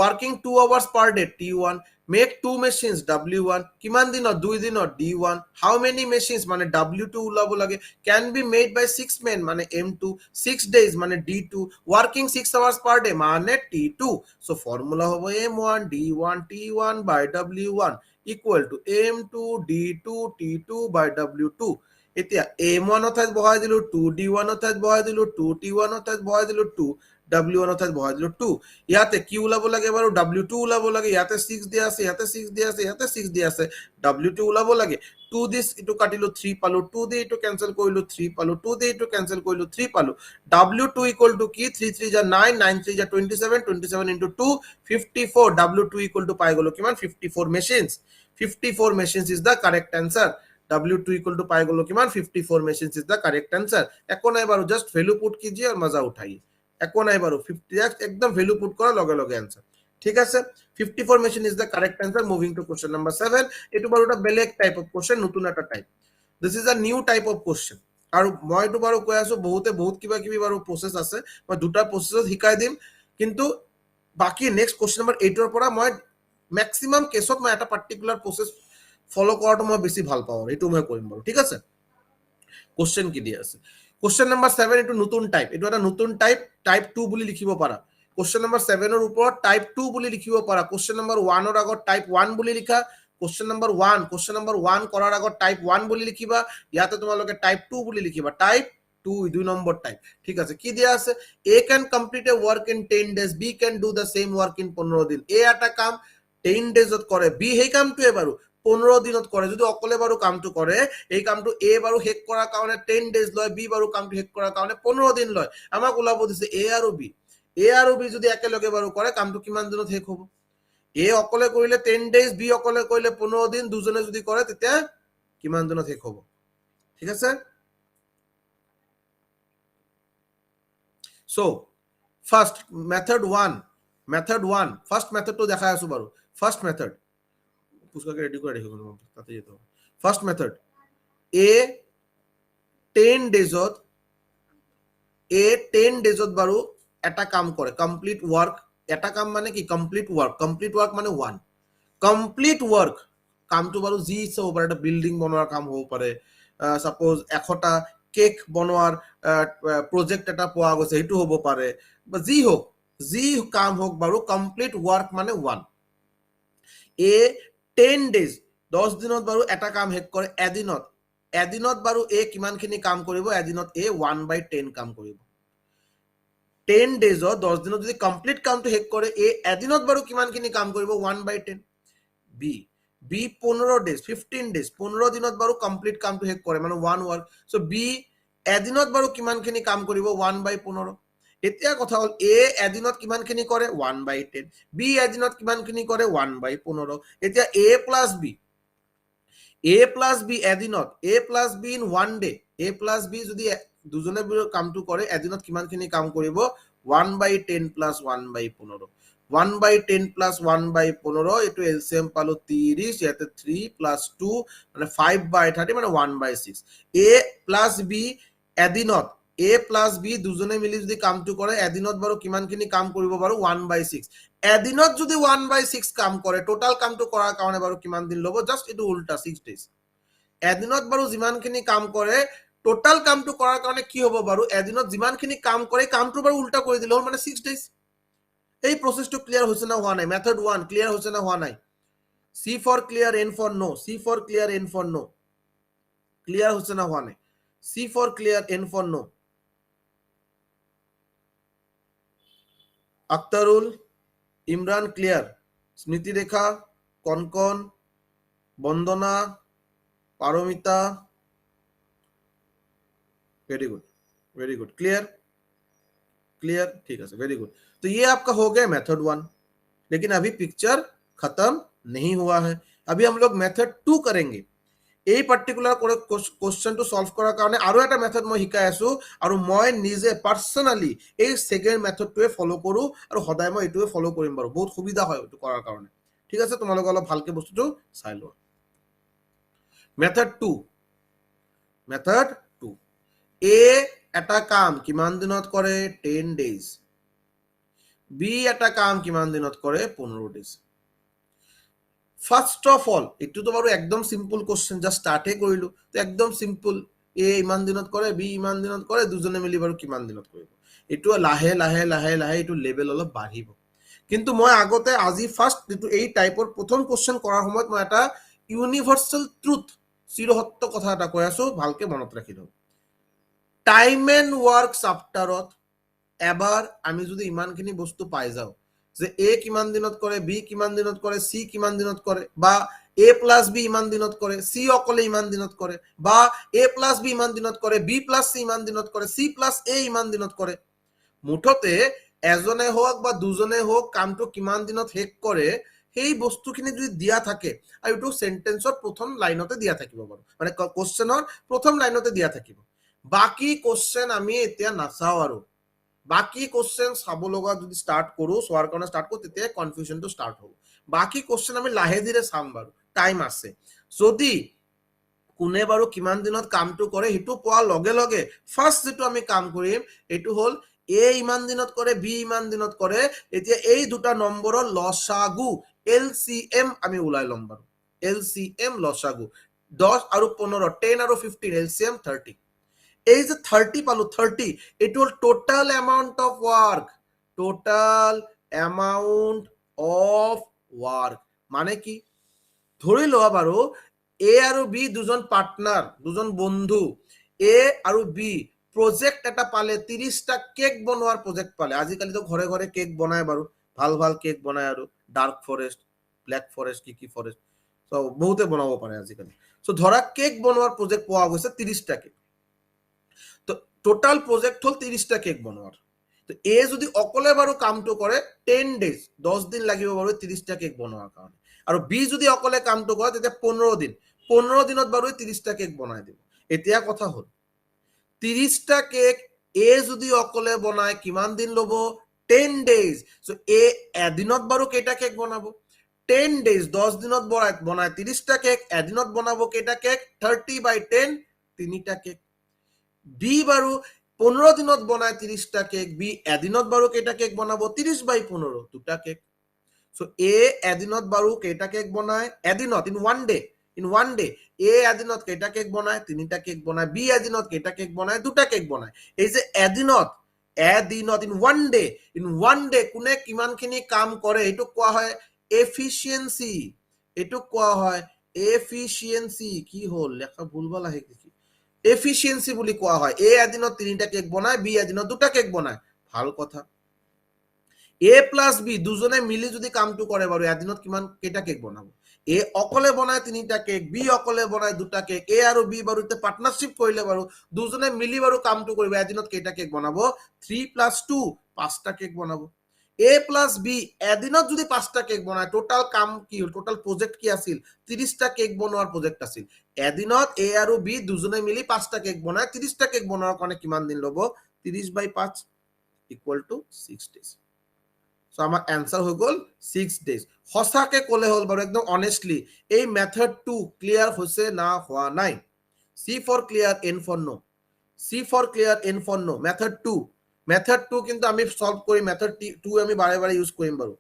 working 2 hours per day T1, make 2 machines W1, কিমান দিনত 2 দিনত D1, how many machines মানে W2 ওলাব লাগে, can be made by 6 men মানে M2, 6 days মানে D2, working 6 hours per day মানে T2, so formula হবে M1 D1 T1 by W1 equal to M2 D2 T2 by W2, এতিয়া M1 ঠাইত বহাই দিলো 2, D1 ঠাইত বহাই দিলো 2, T1 ঠাইত বহাই দিলো 2, W1 ঠাইত বহাই দিলো 2, ইয়াতে কি ওলাব লাগে বাৰু, W2 ওলাব লাগে, ইয়াতে 6 দিয়া আছে, ইয়াতে 6 দিয়া আছে, ইয়াতে 6 দিয়া আছে, W2 ওলাব লাগে, 2 দিস ইটো কাটিলো 3 পালো, 2 দি ইটো ক্যান্সেল কৰিলো 3 পালো, 2 দি ইটো ক্যান্সেল কৰিলো 3 পালো, W2 equal to কি 3 3 যা 9, 9 3 যা 27, 27 into 2 54, W2 equal to পাই গলো কিমান 54 machines, 54 machines is the correct answer, W2 equal to পাই গলো কিমান 54 machines is the correct answer, একো নাই বাৰু, জাস্ট ভ্যালু পুট कीजिए और मजा उठाइए, একো নাই বাৰু, 50 একদম ভ্যালু পুট কৰা লগে লগে आंसर, ঠিক আছে, 54 machine is the correct answer. Moving to question number 7, এটো বাৰু এটা বেলেগ টাইপ অফ কোশ্চেন, নতুন এটা type, this is a new type of question, আৰু মই এটো বাৰু কৈ আছো বহুত কিবা কিবি বাৰু প্ৰসেস আছে, মই দুটা প্ৰসেসত শিকাই দিম, কিন্তু বাকি নেক্সট কোশ্চেন নাম্বাৰ 8 ৰ পৰা মই ম্যাক্সিমাম কেছত মই এটা পাৰ্টিকুলাৰ প্ৰসেস ফলো কৰাটো মই বেছি ভাল পাওঁ, এটো মই কৰিম বাৰু, ঠিক আছে, কোশ্চেন কি দিয়া আছে, কোশ্চেন নাম্বাৰ 7 এইটো নতুন টাইপ, এইটো এটা নতুন টাইপ 2 বুলি লিখিব পাৰা। কোশ্চেন নাম্বাৰ 7 ৰ ওপৰত টাইপ 2 বুলি লিখিব পাৰা। কোশ্চেন নাম্বাৰ 1 ৰ আগত টাইপ 1 বুলি লিখা। কোশ্চেন নাম্বাৰ 1 কৰাৰ আগত টাইপ 1 বুলি লিখিবা। ইয়াতে তোমালোকে টাইপ 2 বুলি লিখিবা। টাইপ 2 2 নম্বৰ টাইপ। ঠিক আছে, কি দিয়া আছে? A can complete a work in 10 days, B can do the same work in 15 দিন। A এটা কাম 10 ডেজত কৰে, B সেই কামটোৱে বাৰু 15 দিনত কৰে। যদি অকলে বাৰু কামটো কৰে, এই কামটো A বাৰু শেষ কৰাৰ কাৰণে 10 ডেজ লয়, B বাৰু কামটো শেষ কৰাৰ কাৰণে 15 দিন লয়। আমাক ওলাব দিছে A আৰু B। A আৰু B যদি একেলগে বাৰু কৰে, কামটো কিমান দিনত শেষ হ'ব? A অকলে কৰিলে 10 ডেজ, B অকলে কৰিলে 15 দিন। দুজনে যদি কৰে তেতিয়া কিমান দিনত শেষ হ'ব? ঠিক আছে? So, first method 1, first method to দেখাই আছো বাৰু। First method পুষ্কাকে ৰেডি কৰি ৰাখিব তাতে যেতে। First method A 10 ডেজত বাৰু এটা কাম কৰে, কমপ্লিট ওয়াৰ্ক। এটা কাম মানে কি? কমপ্লিট ওয়াৰ্ক মানে 1 কমপ্লিট ওয়াৰ্ক। কামটো বাৰু যি ইচ্ছা হ'ব পাৰে, এটা বিল্ডিং বনোৱাৰ কাম হ'ব পাৰে, সাপোজ 100টা কেক বনোৱাৰ প্ৰজেক্ট এটা পোৱা গৈছে, সেইটো হ'ব পাৰে, বা যি হোক, যি কাম হোক বাৰু কমপ্লিট ওয়াৰ্ক মানে 1। A 10 ডেজ 10 দিনত বাৰু এটা কাম শেষ কৰে এদিনত বাৰু A কিমানখিনি কাম কৰিব? এদিনত A 1/10 কাম কৰিব। 10 ডেজত 10 দিনত যদি কমপ্লিট কামটো শেষ কৰে, A এদিনত বাৰু কিমানখিনি কাম কৰিব? 1/10। B 15 ডেজ 15 দিনত বাৰু কমপ্লিট কামটো শেষ কৰে, মানে 1 ওয়াৰ্ক। সো B এদিনত বাৰু কিমানখিনি কাম কৰিব? 1/15। এতিয়া কথা হ'ল A এদিনত কিমানখিনি কৰে? 1/10। B এদিনত কিমানখিনি কৰে? 1/15। এতিয়া A plus B এদিনত, A plus B in 1 day, A plus B যদি দুজনে কামটো কৰে, এদিনত কিমানখিনি কাম কৰিব? 1/10 plus 1/15। 1/10 plus 1/15, এইটো এলসিএম পালো 30, ইয়াতে 3 plus 2 মানে 5/30 মানে 1/6। A plus B এদিনত, A plus B দুজনে মিলি যদি কামটো কৰে, এদিনত বাৰু কিমানখিনি কাম কৰিব বাৰু? 1/6। এদিনত যদি 1/6 কাম কৰে, টোটাল কামটো কৰাৰ কাৰণে বাৰু কিমান দিন ল'ব? জাস্ট এইটো উল্টা 6 ডেজ। এদিনত বাৰু যিমানখিনি কাম কৰে, টোটাল কামটো কৰাৰ কাৰণে কি হ'ব বাৰু? এদিনত যিমানখিনি কাম কৰে, কামটো বাৰু উল্টা কৰি দিলে হ'ল, মানে 6 ডেজ। এই প্ৰসেসটো ক্লিয়াৰ হৈছে না হোৱা নাই? মেথড 1 ক্লিয়াৰ হৈছে না হোৱা নাই? C for clear, N for no, C for clear, N for no, clear হৈছে না হোৱা নাই? C for clear, N for no। Aktarul, Imran clear, Smriti Rekha, Konkon, Bandana, Paromita, very good, clear, ठीक है, वेरी गुड। तो ये आपका हो गया मेथड 1, लेकिन अभी पिक्चर खत्म नहीं हुआ है। अभी हम लोग मेथड 2 करेंगे। এই পার্টিকুলার কোশ্চেনটো সলভ কৰাৰ কাৰণে আৰু এটা মেথড মই শিকাই আছো, আৰু মই নিজে পাৰ্সোনালি এই সেকেন্ড মেথডটোৱে ফলো কৰো, আৰু সদায় মই এইটোৱে ফলো কৰিম বাৰু। বহুত সুবিধা হয় এইটো কৰাৰ কাৰণে। ঠিক আছে, তোমালোকে অলপ ভালকে বস্তুটো চাই লোৱা। মেথড 2, A এটা কাম কিমান দিনত কৰে? 10 ডেজ। B এটা কাম কিমান দিনত কৰে? 15 ডেজ। ফাৰ্স্ট অফ অল এইটো তো বাৰু একদম সিম্পল কোশ্চেন, জাস্ট স্টাৰ্টে কৰিলো, তো একদম সিম্পল। A ইমান দিনত কৰে, B ইমান দিনত কৰে, দুজনে মিলি বাৰু কিমান দিনত কৰিব? এইটো লাহে লাহে লাহে লাহে এইটো লেভেল অলপ বাঢ়িব। কিন্তু মই আগতে আজি ফার্স্ট এইটো এই টাইপৰ প্ৰথম কোশ্চেন কৰাৰ সময়ত মই এটা ইউনিভাৰ্সাল ট্ৰুথ, চিৰসত্য কথা এটা কৈ আছো, ভালকে মনত ৰাখি লওক। টাইম এণ্ড ওয়াৰ্ক চাপ্টাৰত এবাৰ আমি যদি ইমানখিনি বস্তু পাই যাওঁ যে A কিমান দিনত কৰে, B কিমান দিনত কৰে, C কিমান দিনত কৰে, বা A plus B ইমান দিনত কৰে, C অকলে ইমান দিনত কৰে, বা A plus B ইমান দিনত কৰে, B plus C ইমান দিনত কৰে, C plus A ইমান দিনত কৰে, মুঠতে এজনে হোক বা দুজনে হোক কামটো কিমান দিনত শেষ কৰে, সেই বস্তুখিনি যদি দিয়া থাকে, আৰু এইটো সেন্টেন্সৰ প্ৰথম লাইনতে দিয়া থাকিব বাৰু, মানে কোশ্চেনৰ প্ৰথম লাইনতে দিয়া থাকিব। বাকি কোশ্চেন আমি এতিয়া নাচাও, আৰু বাকি কোশ্চেন চাব লগা যদি স্টাৰ্ট কৰো, চোৱাৰ কাৰণে স্টাৰ্ট কৰো, তেতিয়া কনফিউশনটো স্টাৰ্ট হ'ব। বাকি কোশ্চেন আমি লাহে ধীৰে চাম বাৰু, টাইম আছে। যদি কোনে বাৰু কিমান দিনত কামটো কৰে সেইটো পোৱাৰ লগে লগে ফাৰ্স্ট যেটো আমি কাম কৰিম এইটো হ'ল A ইমান দিনত কৰে, B ইমান দিনত কৰে। এতিয়া এই দুটা নম্বৰৰ লসাগু LCM আমি ওলাই লম বাৰু। LCM লসাগু 10 আৰু 15, 10 আৰু 15, LCM 30। এই যে 30 পালো 30 it will total amount of work মানে কি ধৰি লোৱা বাৰু এ আৰু বি দুজন পাৰ্টনাৰ দুজন বন্ধু এ আৰু বি প্ৰজেক্ট এটা পালে 30টা কেক বনোৱাৰ প্ৰজেক্ট পালে আজিকালিতো ঘৰে ঘৰে কেক বনায় বাৰু ভাল ভাল কেক বনায় আৰু ডাৰ্ক ফৰেষ্ট ব্লেক ফৰেষ্ট কি ফৰেষ্ট সো বহুতে বনাব পাৰে আজিকালি সো ধৰা কেক বনোৱাৰ প্ৰজেক্ট পোৱা গৈছে 30টা কেক তো টোটাল প্ৰজেক্ট হল 30টা কেক বনোৱাৰ তো এ যদি অকলে বাৰু কামটো কৰে 10 ডেজ 10 দিন লাগিব বাৰু 30টা কেক বনোৱাৰ কাৰণে আৰু বি যদি অকলে কামটো কৰে তেতিয়া 15 দিনত বাৰু 30টা কেক বনাই দিব এতিয়া কথা হল 30টা কেক এ যদি অকলে বনায় কিমান দিন ল'ব 10 ডেজ সো এ এদিনত বাৰু কেইটা কেক বনাব 10 ডেজ 10 দিনত বনায় 30টা কেক এদিনত বনাব কেইটা কেক 30/10 তিনিটা কেক বি বাৰু 15 দিনত বনায় 30টা কেক বি এদিনত বাৰু কেইটা কেক বনাব 30/15 দুটা কেক সো এ এদিনত বাৰু কেইটা কেক বনায় এদিনত ইন ওয়ান ডে এ এদিনত কেইটা কেক বনায় তিনিটা কেক বনায় বি এদিনত কেইটা কেক বনায় দুটা কেক বনায় এই যে এদিনত ইন ওয়ান ডে কোনে কিমানখিনি কাম কৰে এইটো কোৱা হয় এফিচিয়েন্সি এইটো কোৱা হয় এফিচিয়েন্সি কি হল লেখা ভুলভাল আহে কি এফিচিয়েন্সি বুলি কোৱা হয় এ এদিনত তিনিটা কেক বনায় বি এদিনত দুটা কেক বনায় ভাল কথা এ প্লাস বি দুজনে মিলি যদি কামটো কৰে বাৰু এদিনত কিমান কেইটা কেক বনাব এ অকলে বনায় তিনিটা কেক বি অকলে বনায় দুটা কেক এ আৰু বি বাৰু এতিয়া পাৰ্টনাৰশ্বিপ কৰিলে বাৰু দুজনে মিলি বাৰু কামটো কৰিব এদিনত কেইটা কেক বনাব 3+2 5টা কেক বনাব এ প্লাস বি এদিনত যদি 5টা কেক বনায় টোটাল কাম কি হল টোটাল প্ৰজেক্ট কি আছিল 30টা কেক বনোৱাৰ প্ৰজেক্ট আছিল এদিনত এ আৰু বি দুজনে মিলি 5টা কেক বনায় 30টা কেক বনোৱাৰ কাৰণে কিমান দিন ল'ব 30/5 = 6 days সো আমাৰ এনসাৰ হৈ গল 6 days সঁচাকে কলে হল বাৰু একদম অনেস্টলি এই মেথড 2 ক্লিয়াৰ হৈছে না হোৱা নাই C for clear N for no method 2 কিন্তু আমি সলভ কৰি মেথড 2 আমি বাৰে বাৰে ইউজ কৰিম বাৰু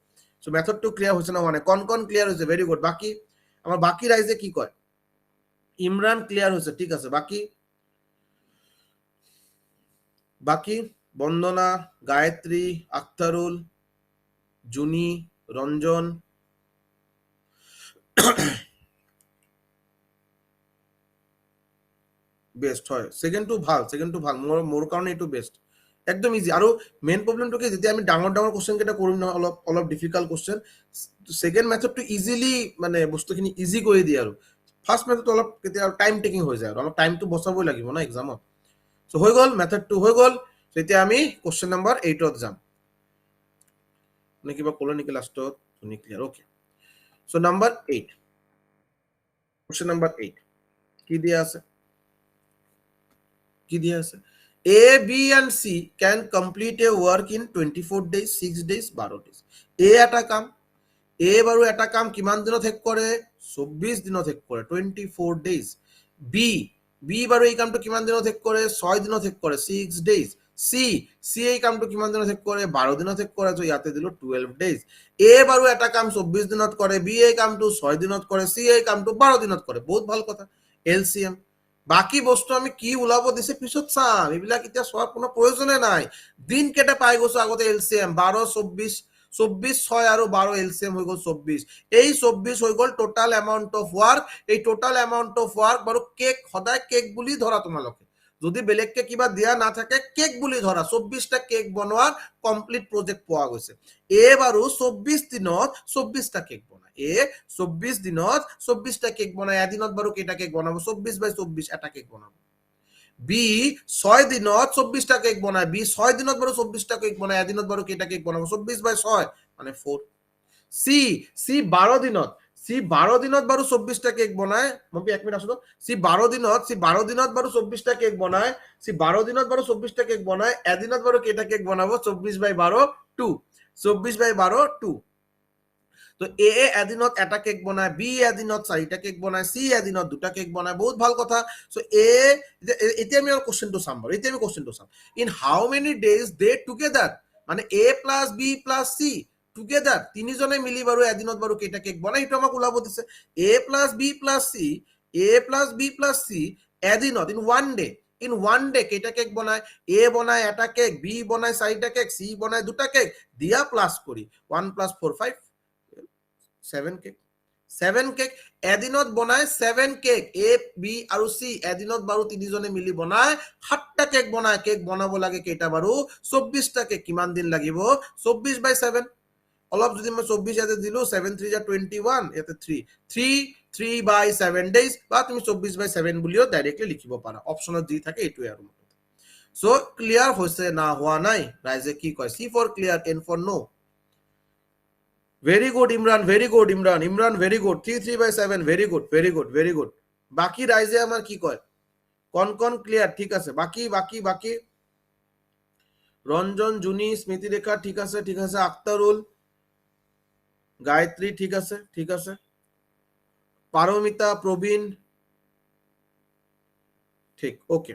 সো মেথড 2 ক্লিয়াৰ হৈছে না হোৱা নাই কোন ক্লিয়াৰ হৈছে ভেৰি গুড বাকি আমাৰ বাকি ৰাইজে কি কয় ইমৰান ক্লিয়াৰ হৈছে ঠিক আছে বাকি বন্দনা গায়ত্ৰী আখতাৰুল জুনি ৰঞ্জন বেস্ট হয় সেকেন্ডটো ভাল মোৰ কাৰণে এইটো বেস্ট একদম ইজি আৰু মেইন প্ৰবলেমটো কি যেতিয়া আমি ডাঙৰ কোশ্চেন কেইটা কৰিম নহয় অলপ ডিফিকাল্ট কোশ্চেন সেকেন্ড মেথডটো ইজিলি মানে বস্তুখিনি ইজি কৰি দিয়ে আৰু ফাৰ্স্ট মেথডটো অলপ কেতিয়া টাইম টেকিং হৈ যায় আৰু অলপ টাইমটো বচাবই লাগিব না এক্সামত সো হৈ গল মেথড 2 হৈ গল এতিয়া আমি কোশ্চেন নাম্বাৰ 8ত যাম নে কিবা ক'লে নেকি লাষ্টত শুনি clear okay so number 8 question number 8 কি দিয়া আছে A, B and C can complete a work in 24 days, 6 days, 12 days. A এটা কাম বাৰু এটা কাম কিমান দিনত শেষ কৰে 24 দিনত শেষ কৰে 24 days. B বাৰু এই কামটো কিমান দিনত শেষ কৰে 6 দিনত শেষ কৰে 6 days. C এই কামটো কিমান দিনত শেষ কৰে 12 দিনত শেষ কৰে তো ইয়াতে দিলো 12 days. A বাৰু এটা কাম 24 দিনত কৰে B এই কামটো 6 দিনত কৰে C এই কামটো 12 দিনত কৰে বহুত ভাল কথা LCM বাকি বস্তু আমি কি ওলাব দিছে পিছত চাম এইবিলাক এতিয়া সব কোনো প্ৰয়োজনে নাই দিন কেটা পাই গৈছো আগতে এলসিএম 12 24 6 আৰু 12 এলসিএম হৈ গল 24 এই 24 হৈ গল টোটাল এমাউন্ট অফ ওয়ার্ক এই টোটাল এমাউন্ট অফ ওয়ার্ক বাৰু কেক সদায় কেক বুলি ধৰা তোমালোকে যদি বেলেগকে কিবা দিয়া না থাকে কেক বুলি ধৰা 24টা কেক বনোৱাৰ কমপ্লিট প্ৰজেক্ট পোৱা গৈছে এ বাৰু 24 দিনত 24টা কেক বনায় এ 24 দিনত 24টা কেক বনায় এদিনত বাৰু কেইটা কেক বনাব 24/24 এটা কেক বনাব বি 6 দিনত 24টা কেক বনায় বি 6 দিনত বাৰু 24টা কেক বনায় এদিনত বাৰু কেইটা কেক বনাব 24/6 মানে 4 সি 12 দিনত সি 12 দিনত বাৰু 24টা কেক বনায় মই এক মিনিট আছো সি 12 দিনত বাৰু 24টা কেক বনায় সি 12 দিনত বাৰু 24টা কেক বনায় এদিনত বাৰু কেইটা কেক বনাব 24/12 2 24/12 2 তো এ এদিনত এটা কেক বনায় বি এদিনত 4টা কেক বনায় সি এদিনত দুটা কেক বনায় বহুত ভাল কথা সো এতিয়া আমি কোশ্চেনটো চাম বাৰু in how many days De together মানে এ প্লাস বি প্লাস সি টুগেদাৰ তিনিজনে মিলি বাৰু এদিনত বাৰু কেইটা কেক বনায় এটা আমাক ওলাব দিছে এ প্লাস বি প্লাস সি এদিনত in one day in one day কেইটা কেক বনায় এ বনায় এটা কেক বি বনায় চাৰিটা কেক সি বনায় দুটা কেক দিয়া প্লাস কৰি 1 + 4 5 7 কেক 7 কেক এদিনত বনায় 7 কেক এ বি আৰু সি এদিনত বাৰু তিনিজনে মিলি বনায় 7টা কেক বনায় কেক বনাব লাগে কেইটা বাৰু 24টা কেক কিমান দিন লাগিব 24/7 অলপ যদি মই 24 ইয়াতে দিলো 7 3 যা 21 ইয়াতে 3 days বা তুমি 24/7 বুলিও ডাইৰেক্টলি লিখিব পাৰা অপচনত দি থাকে এইটোৱে আৰু সো ক্লিয়াৰ হৈছে না হোৱা নাই ৰাইজে কি কয় C for clear N for no very good Imran very good Imran very good 3/7 very good বাকি রাইজে আমার কি কয় কোন ক্লিয়ার ঠিক আছে বাকি রঞ্জন জুনি স্মৃতি রেখা ঠিক আছে আক্তারুল গায়ত্রী ঠিক আছে পারমিতা প্রবীণ ঠিক ওকে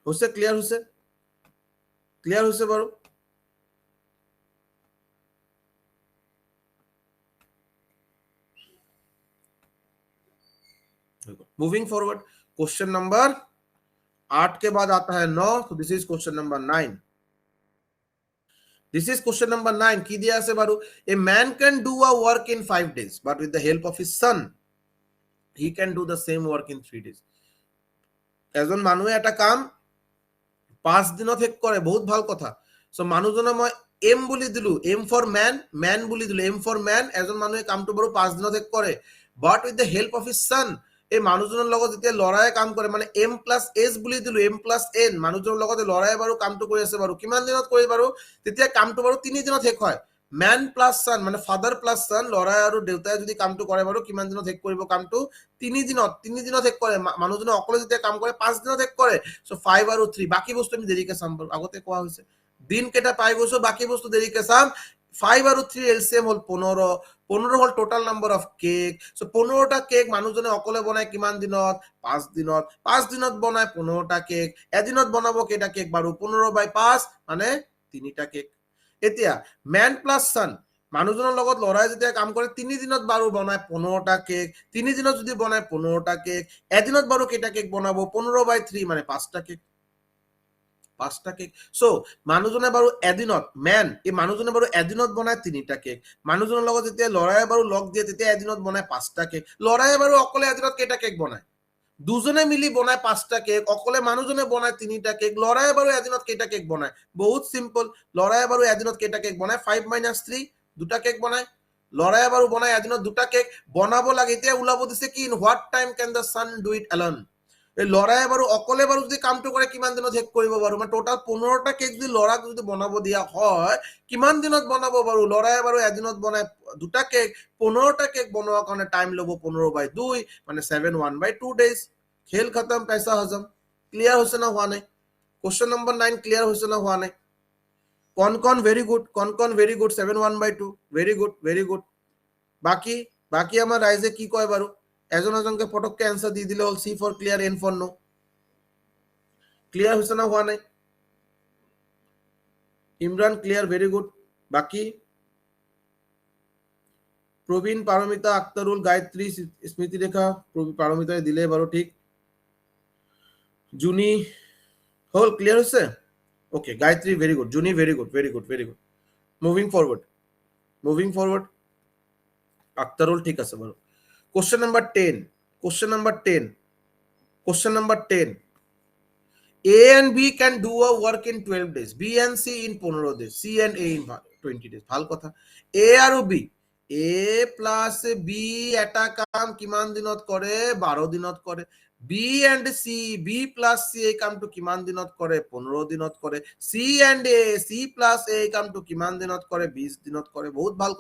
হচ্ছে ক্লিয়ার হচ্ছে বাৰু मूविंग फॉरवर्ड क्वेश्चन नंबर 8 के बाद आता है 9 तो दिस इज क्वेश्चन नंबर 9 की दिया আছে बारू a man can do a work in 5 days but with the help of his son he can do the same work in 3 days এজন মানুহে এটা কাম 5 দিনত শেষ কৰে বহুত ভাল কথা সো মানুহজনে মই এম বুলি দিলু এম ফৰ ম্যান বুলি দিলু এম ফৰ ম্যান এজন মানুহে কামটো বাৰু 5 দিনত শেষ কৰে but with the help of his son এই মানুহজনৰ লগত যেতিয়া লৰাই কাম কৰে মানে m + s বুলি দিলু m + n মানুহজনৰ লগত লৰাই বাৰু কামটো কৰি আছে বাৰু কিমান দিনত কৰি বাৰু তেতিয়া কামটো বাৰু 3 দিনত শেষ হয় ম্যান প্লাস সন মানে ফাদাৰ প্লাস সন লৰাই আৰু দেউতাই যদি কামটো কৰে বাৰু কিমান দিনত শেষ কৰিব কামটো 3 দিনত শেষ কৰে মানুহজনে অকলে যেতিয়া কাম কৰে 5 দিনত শেষ কৰে সো 5 আৰু 3 বাকি বস্তু আমি দেৰিকে চাম আগতে কোৱা হৈছে দিন কেটা পাই গৈছো বাকি বস্তু দেৰিকে চাম 5 আৰু 3 এলসিএম হল 15 হল total number of cake so 15টা কেক মানুহজনে অকলে বনায় কিমান দিনত 5 দিনত বনায় 15টা কেক এদিনত বনাব কেটা কেক বাৰু 15/5 মানে 3টা কেক এতিয়া ম্যান প্লাস সন মানুহজনৰ লগত লৰাই যেতিয়া কাম কৰে 3 দিনত বাৰু বনায় 15টা কেক 3 দিনত যদি বনায় 15টা কেক এদিনত বাৰু কেটা কেক বনাব 15/3 মানে 5টা কেক সো মানুহজনে বাৰু এদিনত ম্যান এই মানুহজনে বাৰু এদিনত বনায় 3টা কেক মানুহজনৰ লগত যেতিয়া লৰাই বাৰু লগ দিয়ে তেতিয়া এদিনত বনায় 5টা কেক লৰাই বাৰু অকলে এদিনত কেটা কেক বনায় দুজনে মিলি বনায় 5টা কেক অকলে মানুহজনে বনায় 3টা কেক লৰাই বাৰু এদিনত কেটা কেক বনায় বহুত সিম্পল লৰাই বাৰু এদিনত কেটা কেক বনায় 5 - 3 দুটা কেক বনায় লৰাই বাৰু বনায় এদিনত দুটা কেক বনাব লাগে এতিয়া উলাব দিছে কি in what time can the son do it alone এই লৰাই বাৰু অকলে বাৰু যদি কামটো কৰে কিমান দিনত শেষ কৰিব বাৰু মানে টোটাল 15টা কেক যদি লৰাক যদি বনাব দিয়া হয় কিমান দিনত বনাব বাৰু লৰাই বাৰু এদিনত বনায় দুটা কেক 15টা কেক বনোৱাৰ কাৰণে টাইম ল'ব 15/2 মানে 7 1/2 ডেজ খেল খতম পইচা হজম ক্লিয়াৰ হৈছে না হোৱা নাই क्वेश्चन नंबर 9 ক্লিয়াৰ হৈছে না হোৱা নাই কোন ভেৰি গুড 7 1/2 ভেৰি গুড বাকি আমাৰ ৰাইজে কি কয় বাৰু এজনকে পটককে आंसर দি দিলে হল C for clear N for no clear হৈছে না হোৱা নাই ইমৰান ক্লিয়াৰ ভেৰি গুড বাকি প্ৰবীণ পাৰমিতা আক্তাৰুল গায়ত্ৰী স্মৃতি ৰেখা পাৰমিতা দিলে বাৰু ঠিক জুনি হল ক্লিয়াৰ হৈছে ওকে গায়ত্ৰী ভেৰি গুড জুনি ভেৰি গুড মুভিং ফৰওয়াৰ্ড আক্তাৰুল ঠিক আছে বাৰু question number 10 A and B can do a work in 12 days B and C in 15 days C and A in 20 days ভাল কথা A আৰু B A plus B এটা কাম কিমান দিনত কৰে 12 দিনত কৰে B and C B plus C এই কামটো কিমান দিনত কৰে 15 দিনত কৰে C and A C plus A এই কামটো কিমান দিনত কৰে 20 দিনত কৰে বহুত ভাল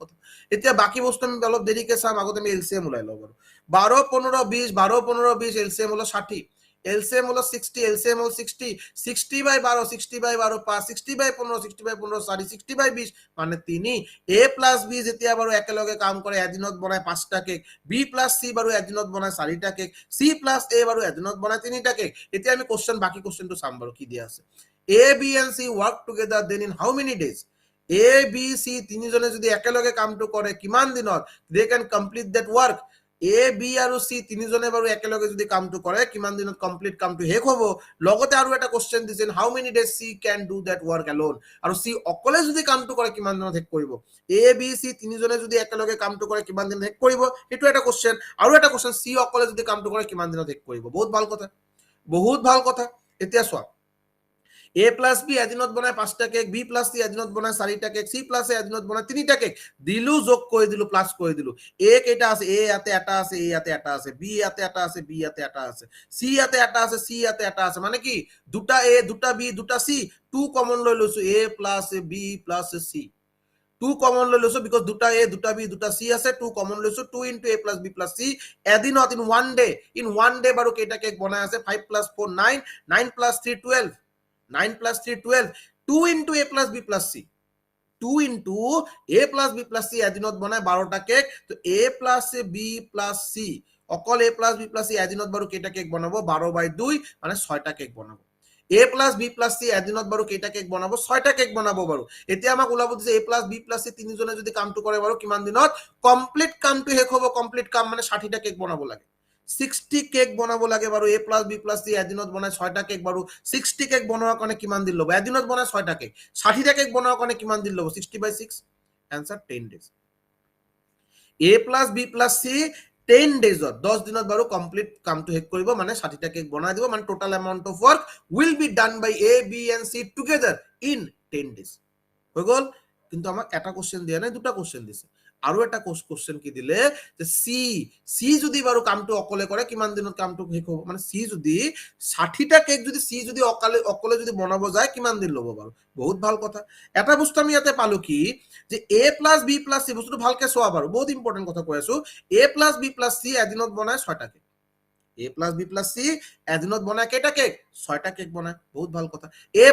কথা এতিয়া বাকি বস্তু আমি অলপ দেৰিকে চাম আগতে আমি এলসিএম উলাই লও বাৰু 12 15 20 12 15 20 এলসিএম হলো 60 LCM হলো 60 LCM হলো 60 60/12 60/12 5 60/15 60/15 4 60/20 মানে 3 A plus B যেতিয়া বাৰু একেলগে কাম কৰে এদিনত বনায় 5টা কেক B plus C বাৰু এদিনত বনায় 4টা কেক C plus A বাৰু এদিনত বনায় 3টা কেক এতিয়া আমি বাকি কোশ্চেনটো চাম বাৰু কি দিয়া আছে A B and C work together then in how many days A B C তিনিজনে যদি একেলগে কামটো কৰে কিমান দিনত they can complete that work A B আৰু চি তিনিজনে বাৰু একেলগে যদি কামটো কৰে কিমান দিনত কমপ্লিট কামটো শেষ হ'ব লগতে আৰু এটা কোশ্চেন দিছিল how many days she can do that work alone আৰু চি অকলে যদি কামটো কৰে কিমান দিনত শেষ কৰিব এ বি চি তিনিজনে যদি একেলগে কামটো কৰে কিমান দিনত শেষ কৰিব সেইটো এটা কোশ্চেন আৰু এটা কোশ্চেন চি অকলে যদি কামটো কৰে কিমান দিনত শেষ কৰিব বহুত ভাল কথা এতিয়া চোৱা এ প্লাস বি এদিনত বনায় 5টা কেক বি প্লাস সি এদিনত বনায় 4টা কেক সি প্লাস এ এদিনত বনায় 3টা কেক দিলু যোগ কৰি দিলু প্লাস কৰি দিলু এ কেইটা আছে এ ইয়াতে এটা আছে এ ইয়াতে এটা আছে বি ইয়াতে এটা আছে বি ইয়াতে এটা আছে সি ইয়াতে এটা আছে সি ইয়াতে এটা আছে মানে কি দুটা এ দুটা বি দুটা সি 2 কমন লৈ লৈছো এ প্লাস বি প্লাস সি 2 কমন লৈ লৈছো বিকজ দুটা এ দুটা বি দুটা সি আছে 2 কমন লৈছো 2 into a plus b plus c এদিনত ইন ওয়ান ডে বাৰু কেইটা কেক বনাই আছে 5 plus 4 9 9 plus 3 12 9 plus 3 12 2 into a plus b plus c 2 into a plus b plus c এদিনত বনায় 12টা কেক তো a plus b plus c অকল a plus b plus c এদিনত বাৰু কেইটা কেক বনাব 12/2 মানে 6টা কেক বনাব a plus b plus c এদিনত বাৰু কেইটা কেক বনাব 6টা কেক বনাব বাৰু এতিয়া আমাক ওলাব দিছে a plus b plus c তিনিজনে যদি কামটো কৰে বাৰু কিমান দিনত কমপ্লিট কামটো শেষ হ'ব কমপ্লিট কাম মানে 60টা কেক বনাব লাগে 60 কেক বনাব লাগে বাৰু a plus b plus c এদিনত বনায় 6টা কেক বাৰু 60 কেক বনোৱাৰ কাৰণে কিমান দিন ল'ব এদিনত বনায় 6টা কেক 60টা কেক বনোৱাৰ কাৰণে কিমান দিন ল'ব 60/6 answer 10 days a plus b plus c 10 days 10 দিনত বাৰু কমপ্লিট কামটো শেষ কৰিব মানে 60টা কেক বনাই দিব মানে total amount of work will be done by a b and c together in 10 days হৈ গল কিন্তু আমাক এটা কোশ্চেন দিয়া নাই দুটা কোশ্চেন দিছে আৰু এটা কোশ্চেন কি দিলে যে সি যদি বাৰু কামটো অকলে কৰে কিমান দিনত কামটো শেষ হ'ব মানে সি যদি 60টা কেক যদি সি যদি অকলে যদি বনাব যায় কিমান দিন ল'ব বাৰু বহুত ভাল কথা এটা বস্তু আমি ইয়াতে পালো কি যে a plus b plus c বস্তুটো ভালকে চোৱা বাৰু বহুত ইম্পৰ্টেন্ট কথা কৈ আছো a plus b plus c এদিনত বনায় 6টা cake a plus b plus c এদিনত বনায় কেইটা কেক 6টা কেক বনায় বহুত ভাল কথা a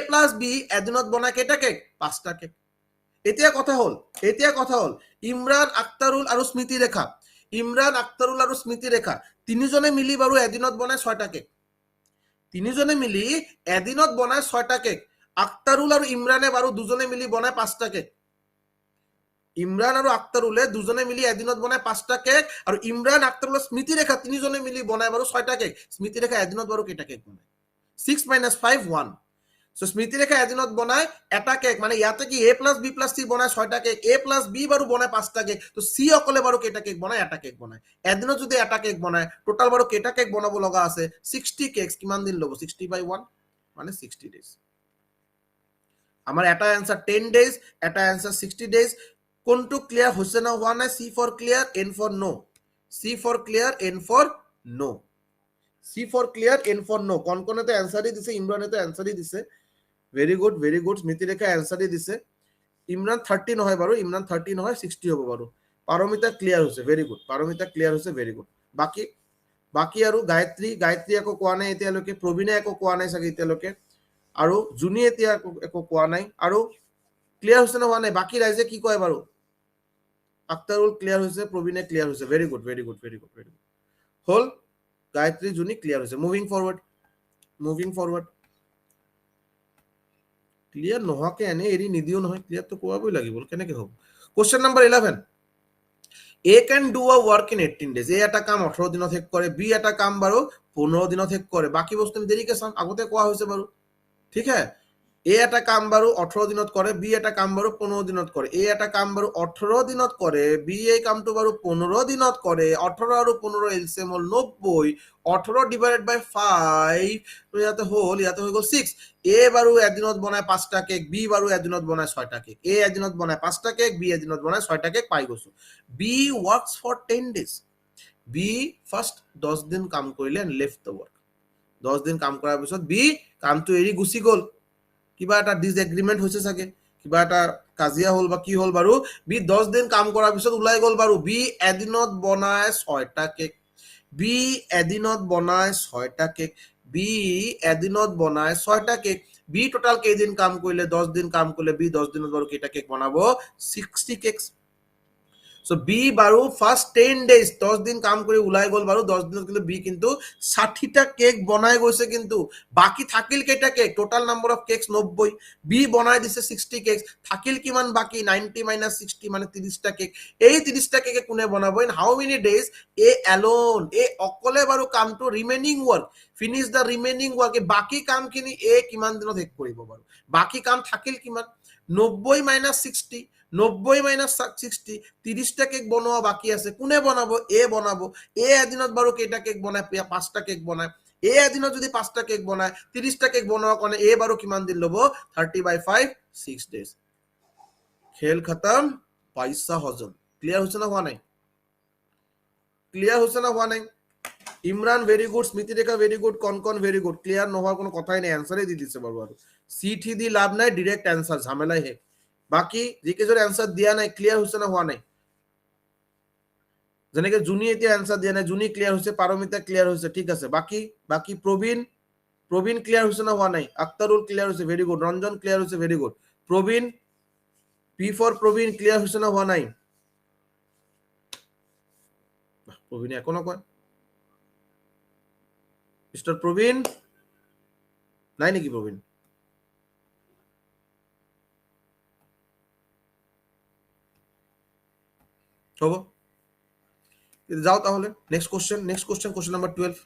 plus b এদিনত বনায় কেইটা কেক 5টা কেক এতিয়া কথা হল ইমৰান আক্তাৰুল আৰু স্মৃতি ৰেখা তিনিজনে মিলি বাৰু এদিনত বনায় 6টা কেক আক্তাৰুল আৰু ইমৰানে বাৰু দুজনে মিলি বনায় 5টা কেক ইমৰান আৰু আক্তাৰুলে দুজনে মিলি এদিনত বনায় 5টা কেক আৰু ইমৰান আক্তাৰুল স্মৃতি ৰেখা তিনিজনে মিলি বনায় বাৰু 6টা কেক স্মৃতি ৰেখা এদিনত বাৰু কেইটা কেক বনায় 6 - 5 1 সো স্মৃতি রেখা এদিনত বনায় এটা কেক মানে ইয়াতে কি a plus b plus c বনায় 6টা কেক a plus b বাৰু বনায় 5টা কেক তো c অকলে বাৰু কেইটা কেক বনায় এটা কেক বনায় এদিনত যদি এটা কেক বনায় টোটাল বাৰু কেইটা কেক বনাব লগা আছে 60 কেকস কিমান দিন লব 60/1 মানে 60 ডেজ আমাৰ এটা आंसर 10 ডেজ এটা आंसर 60 ডেজ কোনটো ক্লিয়াৰ হৈছে না হোৱা নাই c for clear n for no c for clear n for no c for clear n for no কোনতে आंसर দিছে ইমরানেতে आंसर দিছে very good Smriti Rekha answer দিছে ইমরান 30 নহয় বাৰু ইমৰান 30 নহয় 60 হ'ব বাৰু পাৰমিতা ক্লিয়াৰ হৈছে very good পাৰমিতা ক্লিয়াৰ হৈছে very good বাকি আৰু গায়ত্ৰী একো কোৱা নাই এতিয়ালৈকে প্ৰবীণে একো কোৱা নাই চাগে এতিয়ালৈকে আৰু জুনি এতিয়া একো কোৱা নাই আৰু ক্লিয়াৰ হৈছে না হোৱা নাই বাকি ৰাইজে কি কয় বাৰু আক্তাৰুল ক্লিয়াৰ হৈছে প্ৰবীণে ক্লিয়াৰ হৈছে very good হল গায়ত্ৰী জুনি ক্লিয়াৰ হৈছে মুভিং ফৰওয়াৰ্ড ক্লিয়াৰ নোহাকে এনে এৰি নিদিও নহয় ক্লিয়াৰ তো কোৱাবই লাগিব কেনেকে হ'ব question number 11 A can do a work in 18 days A এটা কাম 18 দিনত শেষ কৰে B এটা কাম বাৰু 15 দিনত শেষ কৰে বাকি বস্তু আমি দেৰিকে চাম আগতে কোৱা হৈছে বাৰু ঠিক আছে A এটা কাম বাৰু 18 দিনত কৰে B এটা কাম বাৰু 15 দিনত কৰে A এটা কাম বাৰু 18 দিনত কৰে B এই কামটো বাৰু 15 দিনত কৰে 18 আৰু 15 এলসিএম হল 90 18 ডিভাইডেড বাই 5 তো ইয়াতে হৈ গল 6 A বাৰু এদিনত বনায় 5টা কেক B বাৰু এদিনত বনায় 6টা কেক A এদিনত বনায় 5টা কেক B এদিনত বনায় 6টা কেক পাই গৈছো B works for 10 days B first 10 দিন কাম কৰিলে and left the work 10 দিন কাম কৰাৰ পিছত B কামটো এৰি গুছি গল কিবা এটা ডিসএগ্ৰিমেন্ট হৈছে চাগে কিবা এটা কাজিয়া হল বা কি হল বাৰু বি 10 দিন কাম কৰাৰ পিছত উলাই গল বাৰু বি এদিনত বনায় 6টা কেক বি এদিনত বনায় 6টা কেক বি এদিনত বনায় 6টা কেক বি টোটাল কেইদিন কাম কৰিলে 10 দিন কাম কৰিলে বি 10 দিনত বাৰু কেইটা কেক বনাব 60 কেকস সো বি বাৰু ফাৰ্স্ট 10 ডেজ 10 দিন কাম কৰি ওলাই গল বাৰু 10 দিনত কিন্তু বি কিন্তু 60টা কেক বনাই গৈছে কিন্তু বাকি থাকিল কেইটা cake total number of cakes 90 B বনাই দিছে 60 কেকস থাকিল কিমান বাকি 90 মাইনাস 60 মানে 30টা কেক এই 30টা কেক কোনে বনাব ইন হাউ মেনি ডেজ এ অ্যালোন এ অকলে বাৰু কামটো remaining work finish the remaining work বাকি কামখিনি এ কিমান দিনত শেষ কৰিব বাৰু বাকি কাম থাকিল কিমান 90 মাইনাস 60 90 মাইনাস 60 30টা কেক বনোৱা বাকি আছে কোনে বনাব এ বনাব এ এদিনত বাৰু কেইটা কেক বনায় 5টা কেক বনায় এ এদিনত যদি 5টা কেক বনায় 30টা কেক বনোৱাৰ কাৰণে এ বাৰু কিমান দিন ল'ব 30/5 6 ডেজ খেল খতম পইচা হজম ক্লিয়াৰ হৈছে না হোৱা নাই ক্লিয়াৰ হৈছে না হোৱা নাই Imran very good Smriti Rekha very good Konkon very good clear নহওয়াৰ কোনো কথাই নেই অ্যান্সাৰই দি দিছে বাৰু আৰু সিটি দি লাভ নাই ডাইরেক্ট অ্যান্সার ঝামেলাই হে বাকি যিকেইজন অ্যান্সার দিয়া নাই ক্লিয়ার হৈছে না হোৱা নাই যেনেকে জুনি এতিয়া অ্যান্সার দিয়া নাই জুনি ক্লিয়ার হৈছে পারমিতা ক্লিয়ার হৈছে ঠিক আছে বাকি বাকি প্রবীণ ক্লিয়ার হৈছে না হোৱা নাই আক্তাৰুল ক্লিয়াৰ হৈছে ভেৰি গুড ৰঞ্জন ক্লিয়াৰ হৈছে very good Prabin P for Prabin clear হৈছে না হোৱা নাই প্রবীণ একো নকয় মিস্টার প্রবীণ নাই নেকি প্রবীণ হব যাও তাহলে next question number 12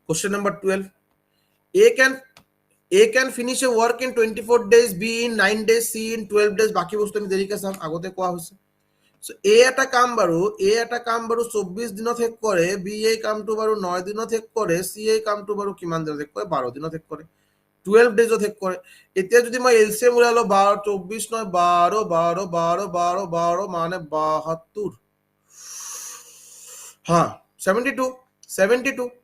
question number 12 A can finish a work in 24 days B in 9 days C in 12 days বাকি বস্তু আমি দেৰিকে চাম আগতে কোৱা হৈছে সো এ এটা কাম বাৰু 24 দিনত শেষ কৰে বি এই কামটো বাৰু 9 দিনত শেষ কৰে সি এই কামটো বাৰু কিমান দিনত শেষ কৰে 12 দিনত শেষ কৰে 12 ডেজত শেষ কৰে এতিয়া যদি মই এলসিএম উলালো 12 24 নয় 12 12 12 12 12 মানে 72 হ্যাঁ 72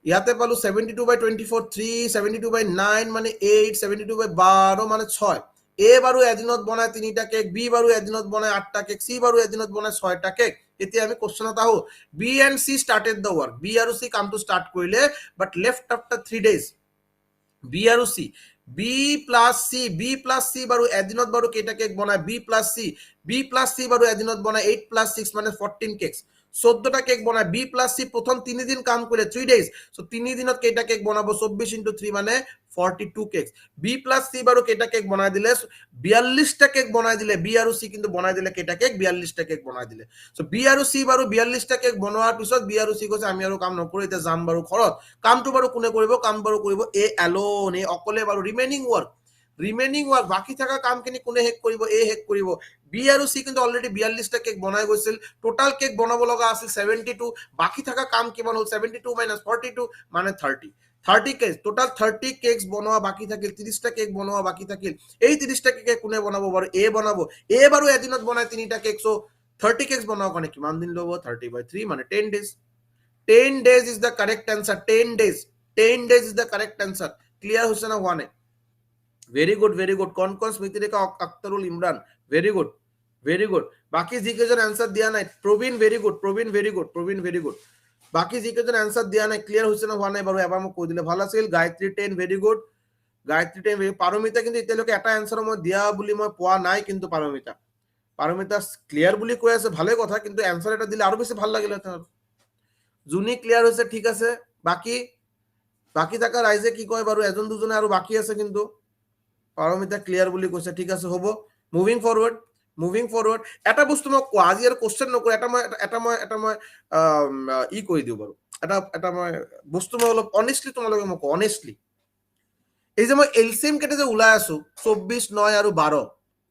ইয়াতে পালো 72/24 3 72/9 মানে 8 72/12 মানে 6 এ বাৰু এদিনত বনায় 3টা কেক বি বাৰু এদিনত বনায় 8টা কেক সি বাৰু এদিনত বনায় 6টা কেক এতিয়া আমি কোশ্চেনত আহো B and C started the work B আৰু সি কামটো স্টাৰ্ট কৰিলে but left after 3 days B আৰু সি বি প্লাস সি বাৰু এদিনত বাৰু কেইটা কেক বনায় বি প্লাস সি বাৰু এদিনত বনায় 8 প্লাস 6 মানে 14 কেকস 14টা কেক বনায় বি প্লাস সি প্রথম 3 দিন কাম করে 3 ডেজ সো 3 দিনত কেইটা কেক বনাবো 24 × 3 মানে 42 কেকস বি প্লাস সি বাৰু কেইটা কেক বনাই দিলে 42টা কেক বনাই দিলে বি আৰু সি কিন্তু বনাই দিলে কেইটা কেক 42টা কেক বনাই দিলে সো বি আৰু সি বাৰু 42টা কেক বনোৱাৰ পিছত বি আৰু সি কৈছে আমি আৰু কাম নকৰো এতিয়া যাম বাৰু ঘৰত কামটো বাৰু কোনে কৰিব কাম বাৰু কৰিব এ অ্যালোন এ অকলে বাৰু ৰিমেইনিং ওয়াৰ্ক বাকি থাকা কামখিনি কোনে হেক কৰিব এ হেক কৰিব বি আৰু সি কিন্তু অলরেডি 42টা কেক বনাই গৈছিল টোটাল কেক বনাব লগা আছিল 72 বাকি থাকা কাম কিমান হল 72 - 42 মানে 30 কেক টোটাল 30 কেকস বনোৱা বাকি থাকিল 30টা কেক বনোৱা বাকি থাকিল এই 30টা কেক কোনে বনাব বাৰু এ বনাব এ বাৰু এদিনত বনায় 3টা কেক সো 30 কেকস বনোৱা কাৰণে কিমান দিন ল'ব 30/3 মানে 10 days 10 days is the correct answer 10 days is the correct answer clear হৈছে না হোৱা নাই very good কনকন স্মৃতি ৰেখা আক্তারুল ইমরান very good বাকি যিকেইজন আনসার দিয়া নাই প্রবীণ very good বাকি যিকেইজন আনসার দিয়া নাই ক্লিয়ার হৈছে না হোৱা নাই বাৰু এবাৰ মোক কৈ দিলে ভাল আছিল গায়ত্ৰী 10 very good গায়ত্ৰী 10 পাৰমিতা কিন্তু এতিয়ালৈকে এটা আনসাৰ মই দিয়া বুলি মই পোৱা নাই কিন্তু পাৰমিতা ক্লিয়াৰ বুলি কৈ আছে ভালে কথা কিন্তু আনসাৰ এটা দিলে আৰু বেছি ভাল লাগিল হেতেন জুনি ক্লিয়াৰ হৈছে ঠিক আছে বাকি থাকা ৰাইজে কি কয় বাৰু এজন দুজনে আৰু বাকি আছে কিন্তু পারমিতা ক্লিয়ার বুলি কৈছে ঠিক আছে হ'ব মুভিং ফরওয়ার্ড এটা বস্তু মই কোৱা আজি আৰু কোশ্চেন নকৰো এটা মই ই কৈ দিও বাৰু এটা মই বস্তু মই অলপ অনেষ্টলি তোমালোকে মই অনেষ্টলি এই যে মই এলসিএম কেটে যে ওলাই আছো 24 9 আৰু 12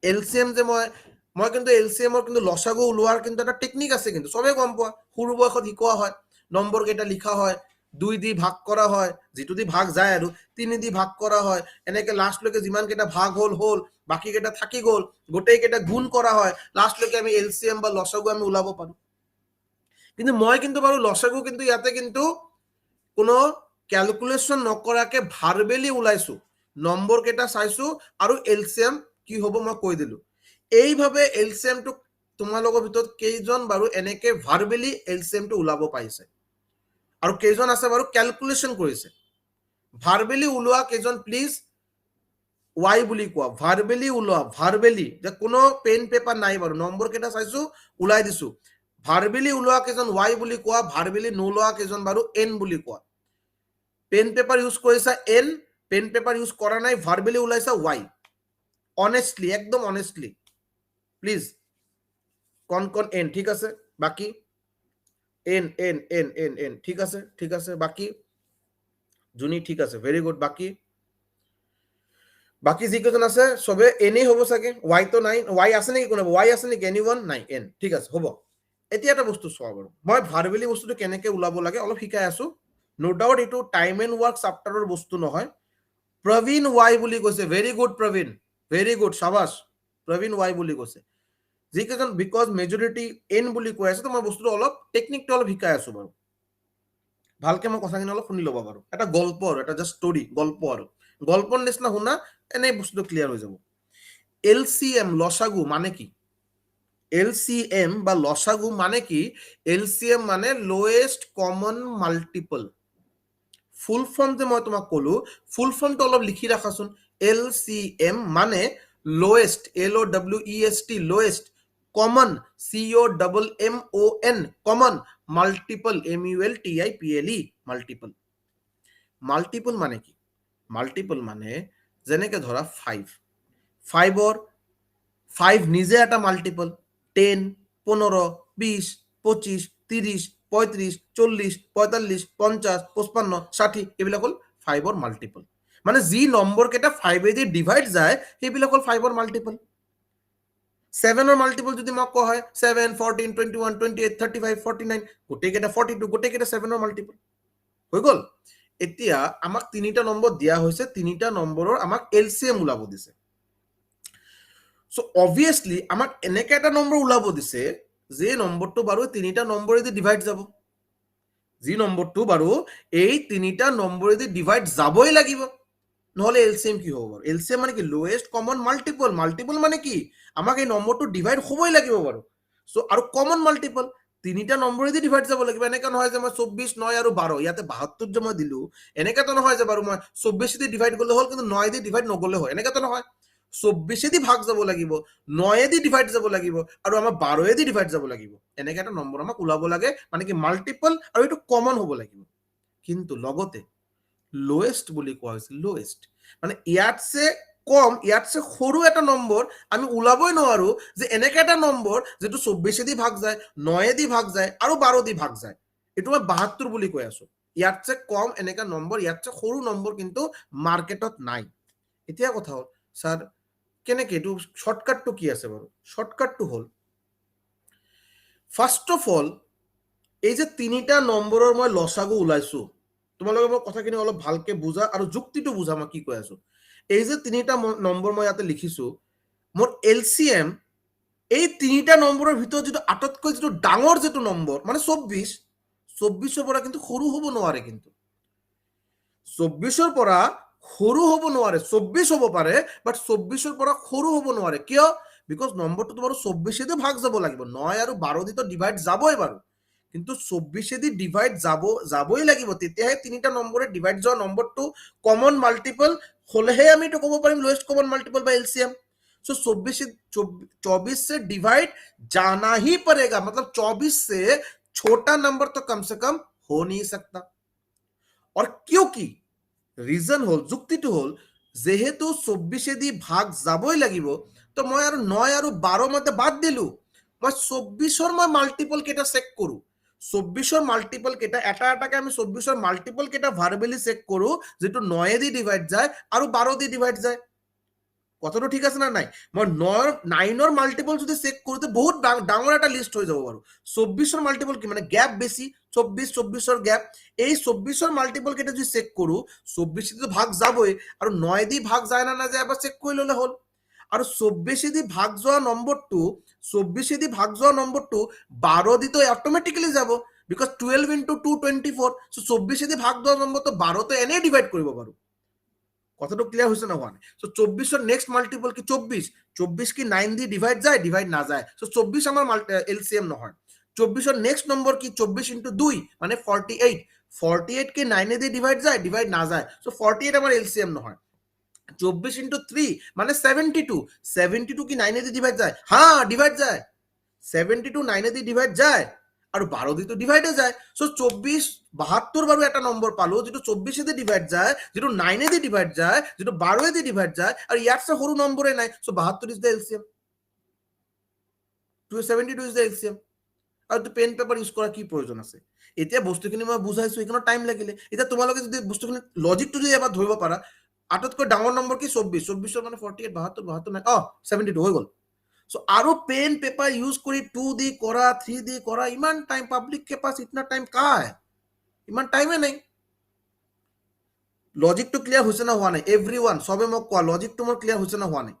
এলসিএম যে মই কিন্তু এলসিএমৰ কিন্তু লসাগু ওলোৱাৰ কিন্তু এটা টেকনিক আছে কিন্তু সবে গম পোৱা সৰু বয়সত শিকোৱা হয় নম্বৰ কেইটা লিখা হয় 2 দি ভাগ কৰা হয় যেটো দি ভাগ যায় আৰু 3 দি ভাগ কৰা হয় এনেকে লাস্ট লৈকে যিমান কেইটা ভাগ হল বাকি কেইটা থাকি গল গোটেই কেইটা গুণ কৰা হয় লাস্ট লৈকে আমি এলসিএম বা লসাগু আমি ওলাব পাৰো কিন্তু মই কিন্তু বাৰু লসাগু কিন্তু ইয়াতে কিন্তু কোনো ক্যালকুলেশন নকৰাকে ভাৰ্বেলি ওলাইছো নম্বৰ কেইটা চাইছো আৰু এলসিএম কি হ'ব মই কৈ দিলো এইভাবে এলসিএম টো তোমালোকৰ ভিতৰত কেইজন বাৰু এনেকে ভাৰ্বেলি এলসিএম টো ওলাব পাইছে আৰু কেইজন আছে বাৰু ক্যালকুলেশন কৰিছে ভাৰ্বেলি ওলোৱা কেইজন প্লিজ ওয়াই বুলি কোৱা, ভাৰ্বেলি ওলোৱা, ভাৰ্বেলি, যে কোনো পেন পেপাৰ নাই বাৰু, নম্বৰ কেইটা চাইছো ওলাই দিছো, ভাৰ্বেলি ওলোৱা কেইজন ওয়াই বুলি কোৱা, ভাৰ্বেলি নোলোৱা কেইজন বাৰু এন বুলি কোৱা। পেন পেপাৰ ইউজ কৰিছা এন, পেন পেপাৰ ইউজ কৰা নাই, ভাৰ্বেলি ওলাইছা ওয়াই। অনেষ্টলি, একদম অনেষ্টলি প্লিজ, কন এন, ঠিক আছে, বাকি N N N N N, ঠিক আছে, ঠিক আছে, বাকি জুনি, ঠিক আছে, ভেৰি গুড। বাকি বাকি যিকেইজন আছে চবে এনেই হ'ব চাগে, ওয়াই তো নাই, ওয়াই আছে নেকি কোনোবা, ওয়াই আছে নেকি, এনিওয়ান নাই, এন, ঠিক আছে, হ'ব। এতিয়া এটা বস্তু চোৱা বাৰু, মই ভাৰ্বেলি বস্তুটো কেনেকে ওলাব লাগে অলপ শিকাই আছো। নো ডাউট এইটো টাইম এণ্ড ৱৰ্ক চাপ্টাৰৰ বস্তু নহয়। প্ৰবীণ ওয়াই বুলি কৈছে, ভেৰি গুড প্ৰবীণ, ভেৰি গুড, সাবাস, প্ৰবীণ ওয়াই বুলি কৈছে। যিকেইজন বিকজ মেজৰিটি এন বুলি কৈ আছে, তো মই বস্তুটো অলপ টেকনিকটো অলপ শিকাই আছো বাৰু, ভালকে মই কথাখিনি অলপ শুনি ল'ব বাৰু। এটা গল্প আৰু এটা জাষ্ট ষ্টৰি, গল্প আৰু গল্পৰ নিচিনা শুনা, এনেই বস্তুটো ক্লিয়াৰ হৈ যাব। LCM লসাগু মানে কি? LCM বা লসাগু মানে কি? LCM মানে লোয়েষ্ট কমন মাল্টিপল। ফুল ফৰ্ম যে মই তোমাক কলো, ফুল ফৰ্মটো অলপ লিখি ৰাখাচোন। LCM মানে lowest, LOWEST, lowest, common, COMMON, common, multiple, MULTIPLE, multiple. Multiple মানে কি? মাল্টিপল মানে যেনেকে ধৰা 5, 5ৰ 5 নিজে এটা মাল্টিপল, 10, 15, 20, 25, 30, 35, 40, 45, 50, 55, 60, এইবিলাক হ'ল 5ৰ মাল্টিপল। মানে যি নম্বৰ কেইটা 5এদি ডিভাইড যায় সেইবিলাক হ'ল 5ৰ মাল্টিপল। 7ৰ মাল্টিপল যদি মই কোৱা হয় 7, 14, 21, 28, 35, 49, গোটেইকেইটা 42, গোটেইকেইটা 7ৰ মাল্টিপল হৈ গ'ল। এতিয়া আমাক তিনিটা নম্বৰ দিয়া হৈছে, তিনিটা নম্বৰৰ আমাক LCM ওলাব দিছে। সো অবভিয়াসলি আমাক এনেকে এটা নম্বৰ ওলাব দিছে যে নম্বৰটো বাৰু তিনিটা নম্বৰেদি ডিভাইড যাব, যি নম্বৰটো বাৰু এই তিনিটা নম্বৰেদি ডিভাইড যাবই লাগিব, নহলে এলসিএম কি হ'ব বাৰু? এলসিএম মানে কি? লোয়েষ্ট কমন মাল্টিপল। মাল্টিপল মানে কি? আমাক এই নম্বৰটো ডিভাইড হ'বই লাগিব বাৰু। সো আৰু কমন মাল্টিপল, তিনিটা নম্বৰেদি ডিভাইড যাব লাগিব। এনেকা নহয় যে মই 24, 9 আৰু 12, ইয়াতে 72 যে মই দিলো, এনেকাতো নহয় যে বাৰু মই 24 দি ডিভাইড গ'লে হ'ল কিন্তু 9 দি ডিভাইড নগ'লে হয়, এনেকাতো নহয়। 24 দি ভাগ যাব লাগিব, 9 দি ডিভাইড যাব লাগিব, আৰু আমাৰ 12 দি ডিভাইড যাব লাগিব। এনেকে এটা নম্বৰ আমাক ওলাব লাগে, মানে কি মাল্টিপল, আৰু এইটো কমন হ'ব লাগিব। কিন্তু লগতে লোয়েষ্ট বুলি কোৱা হৈছে, লোয়েষ্ট মানে ইয়াতছে কম, ইয়াতছে সৰু এটা নম্বৰ আমি ওলাবই নোৱাৰো যে এনেকে এটা নম্বৰ যেটো 24 দি ভাগ যায়, 9 দি ভাগ যায়, আৰু 12 দি ভাগ যায়। এইটো মই 72 বুলি কৈ আছো। ইয়াতছে কম এনেকা নম্বৰ, ইয়াতছে সৰু নম্বৰ কিন্তু মাৰ্কেটত নাই। এতিয়া কথা হ'ল স্যাৰ কেনেকে, এইটো শৰ্টকাটটো কি আছে বাৰু? শৰ্টকাটটো হ'ল ফাৰ্ষ্ট অফ অল এই যে তিনিটা নম্বৰৰ মই লসাগু ওলাইছো, তোমালোকে মই কথাখিনি অলপ ভালকে বুজা আৰু যুক্তিটো বুজা মই কি কৈ আছো। এই যে তিনিটা নম্বৰ মই ইয়াতে লিখিছো, মোৰ LCM এই তিনিটা নম্বৰৰ ভিতৰত যিটো আটাইতকৈ যিটো ডাঙৰ যিটো নম্বৰ মানে 24ৰ পৰা কিন্তু সৰু হ'ব নোৱাৰে, কিন্তু 24ৰ পৰা সৰু হ'ব নোৱাৰে। 24 হ'ব পাৰে, বাট 24ৰ পৰা সৰু হ'ব নোৱাৰে। কিয়? বিকজ নম্বৰটো তোমাৰ 24 দি ভাগ যাব লাগিব, 9 আৰু 12 দি তো ডিভাইড যাবই বাৰু, কিন্তু 24 দি ডিভাইড যাবই লাগিব, তেতিয়াহে তিনিটা নম্বৰে ডিভাইড যোৱা নম্বৰটো কমন মাল্টিপল হলেহে আমি তো ক'ব পাৰিম লোয়েষ্ট কমন মাল্টিপল বা LCM। सो 24 से डिवाइड जाना ही पड़ेगा, मतलब 24 से छोटा नंबर तो कम से कम हो नहीं सकता। और क्योंकि रीजन होल, যুক্তিটো হল যেহেতু 24 দি ভাগ যাবই লাগিব, তো মই আৰু 9 আৰু 12 মতে বাদ দিলো, মই 24ৰ মই মাল্টিপল কেটা চেক কৰো। 24ৰ মাল্টিপল কেটা এটা এটাকে আমি 24ৰ মাল্টিপল কেটা ভাৰ্বেলি চেক কৰো, যেটো 9 দি ডিভাইড যায় আৰু 12 দি ডিভাইড যায়। কথাটো ঠিক আছে না নাই? মই 9ৰ মাল্টিপল যদি চেক কৰোতে বহুত ডাঙৰ এটা লিষ্ট হৈ যাব বাৰু। 24ৰ মাল্টিপল কি মানে গ্যাপ বেছি, 24ৰ গ্যাপ। এই 24ৰ মাল্টিপল কেটা যদি চেক কৰো, 24 দি ভাগ যাবই, আৰু 9 দি ভাগ যায় না নাযায় এবাৰ চেক কৰি ললে হ'ল। আৰু 24 দি ভাগ যোৱা নম্বৰটো 12 দি তো অটোমেটিক্যালি যাব, বিকজ 12 into 2 24। সো 24 দি ভাগ যোৱা নম্বৰটো 12 তো এনে ডিভাইড কৰিব পাৰো। কথাটো ক্লিয়ার হয়েছে না ওয়ান? সো 24 নেক্সট মাল্টিপল কি 24, 24 কি 9 দি ডিভাইড যায়, ডিভাইড না যায়, সো 24 আমার LCM নহয়। 24 নেক্সট নম্বর কি 24 ইন্টু 2 মানে 48, 48 কি 9 দি ডিভাইড যায়, ডিভাইড না যায়, সো 48 আমার LCM নহয়। 24 ইন্টু 3 মানে 72। 72 কি 9 দিয়ে ডিভাইড যায়? হ্যাঁ ডিভাইড যায়। 72 9 দিয়ে ডিভাইড যায় আর 12 দিয়ে তো ডিভাইডে যায়। সো 24 72 বারো একটা নম্বর পালো যেটো 24 দিয়ে ডিভাইড যায়, যেটো 9 দিয়ে ডিভাইড যায়, যেটো 12 দিয়ে ডিভাইড যায় আর ইয়াতছে সৰু নম্বৰে নাই। So 72 is the LCM, 272 is the LCM. আৰু পেন পেপাৰ ইউজ কৰা কি প্ৰয়োজন আছে? এতিয়া বস্তুখিনি মই বুজাইছো, এইখনত টাইম লাগিলে। এতিয়া তোমালোকে যদি বস্তুখিনি লজিকটো যদি এবাৰ ধৰিব পাৰা, আটাইতকৈ ডাঙৰ নম্বৰ কি 24, 24 মানে 48, 72, 72 নাই 72 হৈ গ'ল। সো আৰু পেন পেপাৰ ইউজ কৰি 2 দি কৰা, 3 দি কৰা, ইমান টাইম পাব্লিক के पास इतना टाइम कहाँ है? ইমান টাইমে নাই। লজিকটো ক্লিয়াৰ হৈছে না হোৱা নাই? এভৰিৱান সবে মোক কোৱা, লজিকটো মোৰ ক্লিয়াৰ হৈছে না হোৱা নাই?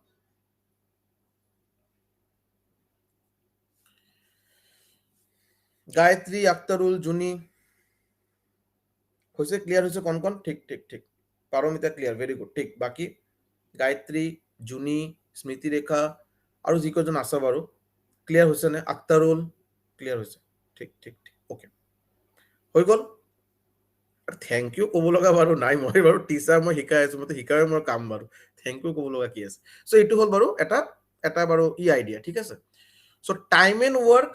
গায়ত্ৰী, আক্তাৰুল, জুনি হৈছে? ক্লিয়াৰ হৈছে কণ কণ? ঠিক ঠিক ঠিক। Paromita clear, very good. ঠিক, বাকী গায়ত্ৰী, জুনি, স্মৃতিৰেখা আৰু যিকেইজন আছে বাৰু ক্লিয়াৰ হৈছে নে? আক্তাৰুল ক্লিয়াৰ হৈছে? ঠিক ঠিক ঠিক, অ'কে হৈ গ'ল। থেংক ইউ ক'ব লগা বাৰু নাই, মই বাৰু টিচাৰ, মই শিকাই আছো, মইতো শিকাই মোৰ কাম বাৰু। থেংক ইউ ক'ব লগা কি আছে? চ' এইটো হ'ল বাৰু এটা বাৰু আইডিয়া, ঠিক আছে। চ' টাইম এণ্ড ৱৰ্ক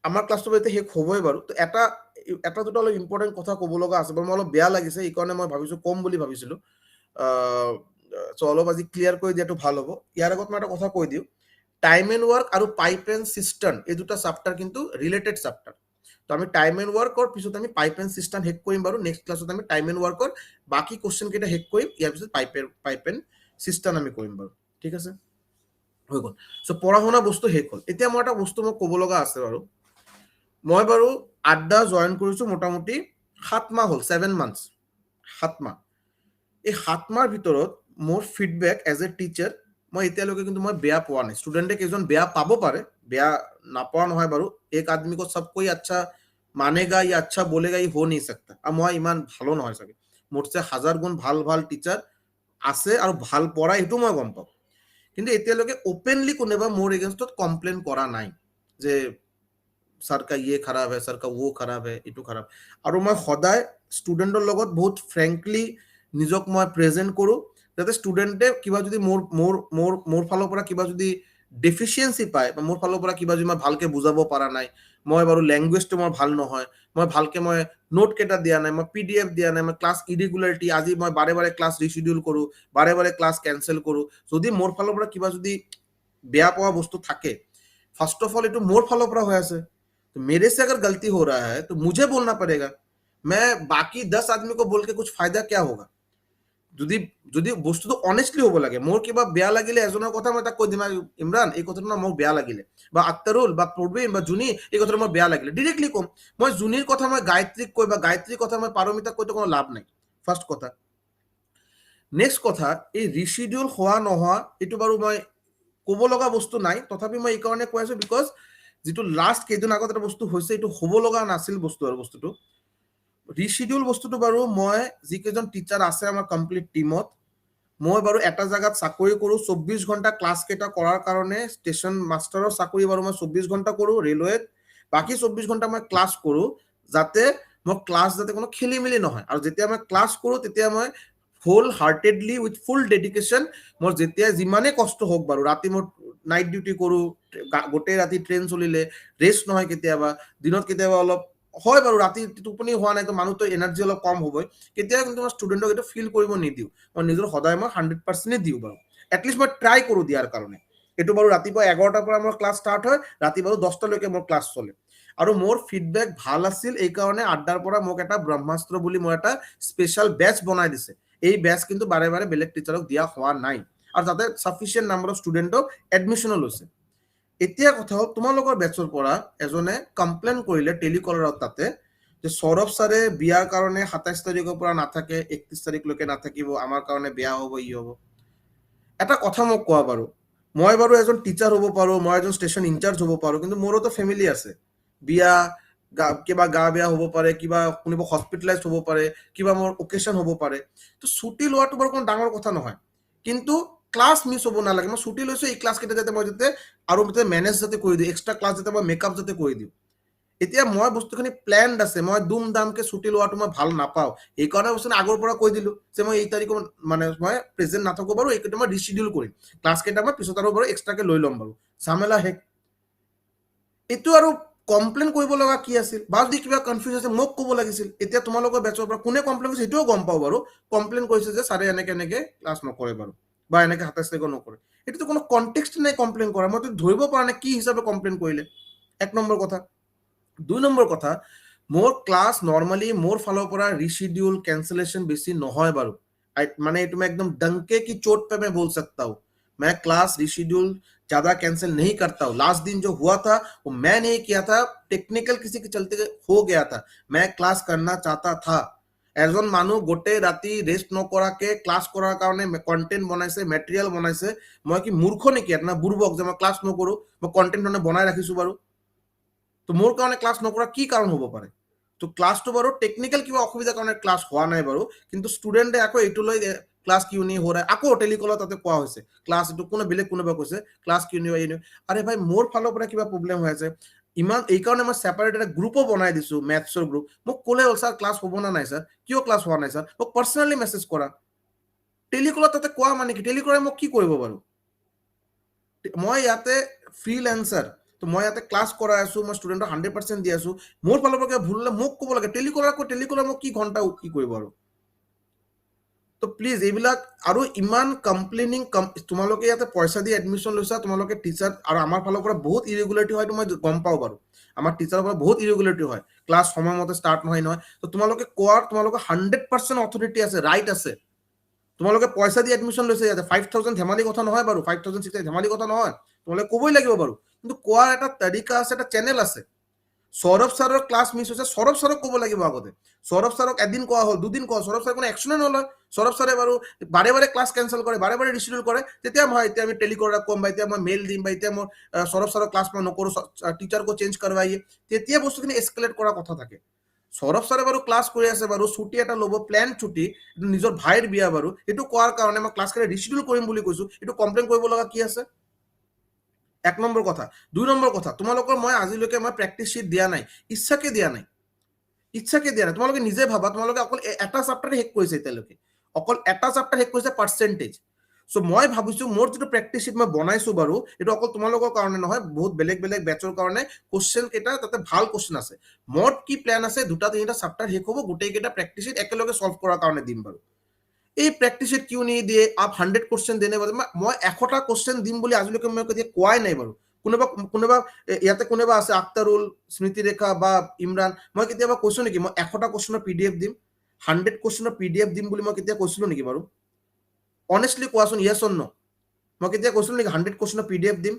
আমাৰ ক্লাছটো এতিয়া শেষ হ'বই বাৰু। তো এটা দুটা অলপ ইম্পৰ্টেণ্ট কথা ক'ব লগা আছে বাৰু, মই অলপ বেয়া লাগিছে, এইকাৰণে মই ভাবিছোঁ কম বুলি ভাবিছিলোঁ। চ' অলপ আজি ক্লিয়াৰ কৰি দিয়াটো ভাল হ'ব। ইয়াৰ আগত মই এটা কথা কৈ দিওঁ, টাইম এণ্ড ৱৰ্ক আৰু পাইপ এণ্ড চিষ্টাৰ্ণ এই দুটা চাপ্টাৰ কিন্তু ৰিলেটেড চাপ্টাৰ। তো আমি টাইম এণ্ড ৱৰ্কৰ পিছত আমি পাইপ এণ্ড চিষ্টাৰ্ণ শেষ কৰিম বাৰু। নেক্সট ক্লাছত আমি টাইম এণ্ড ৱৰ্কৰ বাকী কুৱেশ্যন কেইটা শেষ কৰিম, ইয়াৰ পিছত পাইপ এণ্ড চিষ্টাৰ্ণ আমি কৰিম বাৰু, ঠিক আছে? হৈ গ'ল। চ' পঢ়া শুনা বস্তু শেষ হ'ল। এতিয়া মই এটা বস্তু মোক ক'ব লগা আছে বাৰু। মই বাৰু আড্ডা জইন কৰিছোঁ মোটামুটি 7 মাহ হ'ল, 7 মান্থছ, 7 মাহ। এই 7 মাহৰ ভিতৰত মোৰ ফিডবেক এজ এ টিচাৰ মই এতিয়ালৈকে কিন্তু মই বেয়া পোৱা নাই। ষ্টুডেণ্টে কেইজন বেয়া পাব পাৰে, বেয়া নাপোৱা নহয় বাৰু। এক আদমি কো সব কোই আচ্ছা মানেগা या अच्छा बोलेगा ये हो नहीं सकता। আৰু মই ইমান ভালো নহয় চাগে, মোতছে 1000 গুণ ভাল ভাল টিচাৰ আছে আৰু ভাল পঢ়াই, সেইটো মই গম পাওঁ। কিন্তু এতিয়ালৈকে অপেনলি কোনোবা মোৰ এগেইনষ্টত কমপ্লেইন কৰা নাই যে ছাৰ কা ইয়ে খাৰাব হে, ছাৰ কা वो খাৰাব হে, এইটো খাৰাব। আৰু মই সদায় ষ্টুডেণ্টৰ লগত বহুত ফ্ৰেংকলি নিজক মই প্ৰেজেণ্ট কৰোঁ, যাতে ষ্টুডেণ্টে কিবা যদি মোৰ ফালৰ পৰা কিবা যদি ডেফিচিয়েঞ্চি পায়, বা মোৰ ফালৰ পৰা কিবা যদি মই ভালকৈ বুজাব পৰা নাই, মই বাৰু লেংগুৱেজটো মোৰ ভাল নহয়, মই ভালকৈ মই নোট কেইটা দিয়া নাই, মই PDF দিয়া নাই, মই ক্লাছ ইৰেগুলাৰিটি, আজি মই বাৰে বাৰে ক্লাছ ৰিচিডিউল কৰোঁ, বাৰে বাৰে ক্লাছ কেঞ্চেল কৰোঁ, যদি মোৰ ফালৰ পৰা কিবা যদি বেয়া পোৱা বস্তু থাকে, ফাৰ্ষ্ট অফ অল এইটো মোৰ ফালৰ পৰা হৈ আছে। तो मेरे से अगर गलती हो रहा है तो मुझे बोलना पड़ेगा। मैं बाकी 10 आदमी को बोल के कुछ फायदा क्या होगा? যদি যদি বস্তুটো অনেষ্টলি হ'ব লাগে, মোৰ কিবা বেয়া লাগিলে এজনৰ কথা মই তাক কৈ দিম, ইমৰান এই কথাটো না মোৰ বেয়া লাগিলে, বা আক্তাৰুল বা প্ৰবীণ বা জুনি এই কথাটো মোৰ বেয়া লাগিলে, ডিৰেক্টলি ক'ম। মই জুনিৰ কথা মই গায়ত্ৰীক কৈ, বা গায়ত্ৰীৰ কথা মই পাৰমিতাক কৈতো কোনো লাভ নাই, ফাৰ্ষ্ট কথা। নেক্সট কথা, এই ৰিচিডিউল হোৱা নোহোৱা এইটো বাৰু মই ক'ব লগা বস্তু নাই, তথাপি মই এইকাৰণে কৈ আছো বিকজ যিটো লাষ্ট কেইদিন আগত এটা বস্তু হৈছে, এইটো হ'ব লগা নাছিল বস্তু, আৰু বস্তুটো ৰিচিডিউল বস্তুটো বাৰু মই যিকেইজন টিচাৰ আছে আমাৰ কমপ্লিট টিমত, মই বাৰু এটা জাগাত চাকৰি কৰোঁ, 24 ঘণ্টা ক্লাছ কেইটা কৰাৰ কাৰণে ষ্টেচন মাষ্টাৰৰ চাকৰি বাৰু মই 24 ঘণ্টা কৰোঁ ৰেলৱেত, বাকী 24 ঘণ্টা মই ক্লাছ কৰোঁ, যাতে মই ক্লাছ যাতে কোনো খেলি মেলি নহয়। আৰু যেতিয়া মই ক্লাছ কৰোঁ তেতিয়া মই হোল হাৰ্টেডলি উইথ ফুল ডেডিকেশ্যন, মোৰ যেতিয়া যিমানেই কষ্ট হওক বাৰু, ৰাতি মই নাইট ডিউটি কৰোঁ, গোটেই ৰাতি ট্ৰেইন চলিলে ৰেষ্ট নহয়, কেতিয়াবা দিনত কেতিয়াবা অলপ হয় বাৰু, ৰাতি টোপনি হোৱা নাই তো মানুহটো এনাৰ্জি অলপ কম হ'বই, কেতিয়াবা কিন্তু মই ষ্টুডেণ্টক এইটো ফিল কৰিব নিদিওঁ। মই নিজৰ সদায় মই 100% দিওঁ বাৰু, এটলিষ্ট মই ট্ৰাই কৰোঁ দিয়াৰ কাৰণে। এইটো বাৰু ৰাতিপুৱা 11টাৰ পৰা মোৰ ক্লাছ ষ্টাৰ্ট হয়, ৰাতি বাৰু 10টালৈকে মোৰ ক্লাছ চলে। আৰু মোৰ ফিডবেক ভাল আছিল, এইকাৰণে আড্ডাৰ পৰা মোক এটা ব্ৰহ্মাস্ত্ৰ বুলি মই এটা স্পেচিয়েল বেচ বনাই দিছে। এই বেচ কিন্তু বাৰে বাৰে বেলেগ টিচাৰক দিয়া হোৱা নাই, আৰু তাতে সাফিচিয়েণ্ট নাম্বাৰ অফ ষ্টুডেণ্টক এডমিশ্যনো লৈছে। এতিয়া কথা হ'ল, তোমালোকৰ বেচৰ পৰা এজনে কমপ্লেইন কৰিলে টেলিকলাৰত তাতে, যে সৌৰভ ছাৰে বিয়াৰ কাৰণে 27 তাৰিখৰ পৰা নাথাকে, 31 তাৰিখলৈকে নাথাকিব, আমাৰ কাৰণে বেয়া হ'ব, ই হ'ব। এটা কথা মোক কোৱা বাৰু, মই বাৰু এজন টিচাৰ হ'ব পাৰোঁ, মই এজন ষ্টেচন ইনচাৰ্জ হ'ব পাৰোঁ, কিন্তু মোৰোতো ফেমিলি আছে, বিয়া, কিবা গা বেয়া হ'ব পাৰে, কিবা কোনোবা হস্পিটেলাইজ হ'ব পাৰে, কিবা মোৰ অকেশ্যন হ'ব পাৰে, তো ছুটি লোৱাটো বাৰু কোনো ডাঙৰ কথা নহয়, কিন্তু ক্লাছ মিছ হ'ব নালাগে। মই ছুটি লৈছোঁ এই ক্লাছ কেইটা যাতে মই যাতে আৰু যাতে মেনেজ যাতে কৰি দিওঁ, এক্সট্ৰা ক্লাছ যাতে মই মেকআপ যাতে কৰি দিওঁ, এতিয়া মই বস্তুখিনি প্লেনড আছে, মই দুম দামকে ছুটি লোৱাটো মই ভাল নাপাওঁ, এইকাৰণে বস্তুখিনি আগৰ পৰা কৈ দিলোঁ যে মই এই তাৰিখত মানে মই প্ৰেজেণ্ট নাথাকোঁ বাৰু, এইকেইটা মই ৰিচিডিউল কৰিম, ক্লাছ কেইটা মই পিছত আৰু বাৰু এক্সট্ৰাকে লৈ ল'ম বাৰু, ঝামেলা শেষ। এইটো আৰু কমপ্লেইন কৰিব লগা কি আছিল, বা যদি কিবা কনফিউজ আছে মোক ক'ব লাগিছিল। এতিয়া তোমালোকৰ বেচৰ পৰা কোনে কমপ্লেইন কৰিছে সেইটোও গম পাওঁ বাৰু, কমপ্লেইন কৰিছে যে ছাৰে এনেকে এনেকে ক্লাছ নকৰে বাৰু, বা এনেকে 27 তাৰিখত নকৰে। এইটোতো কোনো কনটেক্সট নাই কমপ্লেইন কৰা, মইতো ধৰিব পৰা নাই কি হিচাপে কমপ্লেইন কৰিলে। এক নম্বৰ কথা। 2 নম্বৰ কথা, মোৰ ক্লাছ নৰ্মালি মোৰ ফালৰ পৰা ৰিচিডিউল কেঞ্চেলেশ্যন বেছি নহয় বাৰু, মানে এইটো मैं एकदम डंके की चोट पे मैं बोल सकता हूँ, मैं क्लास रिशीड्यूल ज्यादा कैंसिल नहीं करता हूँ। लास्ट दिन जो हुआ था वो मैं नहीं किया था, टेक्निकल किसी के चलते हो गया था, मैं क्लास करना चाहता था। এজন মানুহ গোটেই ৰাতি ৰেষ্ট নকৰাকে ক্লাছ কৰাৰ কাৰণে কণ্টেণ্ট বনাইছে, মেটেৰিয়েল বনাইছে, মই কি মূৰ্খ নেকি এটা বুৰ্বক যে মই ক্লাছ নকৰোঁ, মই কণ্টেণ্ট বনাই ৰাখিছোঁ বাৰু। তো মোৰ কাৰণে ক্লাছ নকৰা কি কাৰণ হ'ব পাৰে? তো ক্লাছটো বাৰু টেকনিকেল কিবা অসুবিধাৰ কাৰণে ক্লাছ হোৱা নাই বাৰু, কিন্তু ষ্টুডেণ্টে আকৌ এইটো লৈ ক্লাছ কিয় নি হৈ ৰहा, আকৌ টেলিকলত তাতে কোৱা হৈছে ক্লাছ এইটো কোনো বেলেগ কোনোবা কৈছে ক্লাছ কিয় নিবা এই, আৰে ভাই মোৰ ফালৰ পৰা কিবা প্ৰব্লেম হৈ আছে, ইমান এইকাৰণে মই ছেপাৰেট এটা গ্ৰুপো বনাই দিছোঁ, মেথছৰ গ্ৰুপ। মোক ক'লে হ'ল ছাৰ ক্লাছ হ'ব না নাই ছাৰ, কিয় ক্লাছ হোৱা নাই ছাৰ, মোক পাৰ্চনেলি মেছেজ কৰা। টেলিকলত তাতে কোৱা মানে কি, টেলিকলে মোক কি কৰিব বাৰু? মই ইয়াতে ফ্ৰীলেন্সাৰ, তো মই ইয়াতে ক্লাছ কৰাই আছোঁ, মই ষ্টুডেণ্টক 100% দি আছোঁ, মোৰ ফালৰ পৰা কিবা ভুল হ'লে মোক ক'ব লাগে। টেলিকলাৰ মোক কি ঘণ্টা কি কৰিব আৰু? তো প্লিজ এইবিলাক আৰু ইমান কমপ্লেইনিং, তোমালোকে ইয়াতে পইচা দি এডমিশ্যন লৈছা, তোমালোকে টিচাৰ, আৰু আমাৰ ফালৰ পৰা বহুত ইৰেগুলাৰিটি হয়তো মই গম পাওঁ বাৰু, আমাৰ টিচাৰৰ পৰা বহুত ইৰেগুলাৰিটি হয়, ক্লাছ সময়মতে ষ্টাৰ্ট নহয়। তো তোমালোকে কোৱাৰ তোমালোকৰ 100% অথৰিটি আছে, ৰাইট আছে। তোমালোকে পইচা দি এডমিশ্যন লৈছে, ইয়াতে 5,000 ধেমালি কথা নহয় বাৰু, 5,000 ধেমালি কথা নহয়, তোমালোকে ক'বই লাগিব বাৰু। কিন্তু কোৱাৰ এটা তৰিকা আছে, এটা চেনেল আছে। সৌৰভ ছাৰৰ ক্লাছ মিছ হৈছে, সৌৰভ ছাৰক ক'ব লাগিব আগতে। সৌৰভ ছাৰক এদিন কোৱা হ'ল, দুদিন কোৱা, সৌৰভ ছাৰে কোনো একশ্যনে নলয়। সৌৰভ ছাৰে বাৰু বাৰে বাৰে ক্লাছ কেঞ্চেল কৰে, বাৰে বাৰে ৰিচিডিউল কৰে, তেতিয়া মই এতিয়া আমি টেলিকলাৰক ক'ম, বা এতিয়া মই মেইল দিম, বা এতিয়া মই সৌৰভ ছাৰৰ ক্লাছ মই নকৰোঁ, টিচাৰকো চেঞ্জ কৰৱাইয়ে, তেতিয়া বস্তুখিনি এস্কেলেট কৰা কথা থাকে। সৌৰভ ছাৰে বাৰু ক্লাছ কৰি আছে বাৰু, ছুটি এটা ল'ব, প্লেন ছুটি, নিজৰ ভাইৰ বিয়া বাৰু, এইটো কোৱাৰ কাৰণে মই ক্লাছখিনি ৰিচিডিউল কৰিম বুলি কৈছোঁ, এইটো কমপ্লেইন কৰিব লগা কি আছে? এক নম্বৰ কথা। 2 নম্বৰ কথা, তোমালোকৰ মই আজিলৈকে মই প্ৰেক্টিচ শ্বীট দিয়া নাই, ইচ্ছাকে দিয়া নাই, ইচ্ছাকে দিয়া নাই। তোমালোকে নিজে ভাবা, তোমালোকে অকল এটা চেপ্টাৰ শেষ কৰিছে এতিয়ালৈকে, অকল এটা চেপ্টাৰ শেষ কৰিছে পাৰ্চেণ্টেজ। চ' মই ভাবিছোঁ মোৰ যিটো প্ৰেক্টিচ শ্বীট মই বনাইছোঁ বাৰু, এইটো অকল তোমালোকৰ কাৰণে নহয়, বহুত বেলেগ বেলেগ বেটচৰ কাৰণে কুৱেশ্যন কেইটা তাতে ভাল কুৱেশ্যন আছে। মোৰ কি প্লেন আছে, 2-3টা চেপ্টাৰ শেষ হ'ব, গোটেইকেইটা প্ৰেক্টিচ শ্বীট একেলগে চল্ভ কৰাৰ কাৰণে দিম বাৰু। এই প্ৰেক্টিচ শ্বীট কিয় নিদিয়ে, আপ 100 কুৱেশ্যন দেনে বাৰে, মই 100টা কুৱেশ্যন দিম বুলি আজিলৈকে মই কেতিয়া কোৱাই নাই বাৰু। কোনোবা কোনোবা ইয়াতে কোনোবা আছে, আক্তাৰুল, স্মৃতিৰেখা বা ইমৰান, মই কেতিয়াবা কৈছোঁ নেকি মই 100টা কুৱেশ্যনৰ PDF দিম, 100 কুৱেশ্যনৰ PDF দিম বুলি মই কেতিয়া কৈছিলোঁ নেকি বাৰু? অনেষ্টলি কোৱাচোন, য়েছ অৰ ন'? মই কেতিয়া কৈছিলোঁ নেকি 100 কুৱেশ্যনৰ PDF দিম?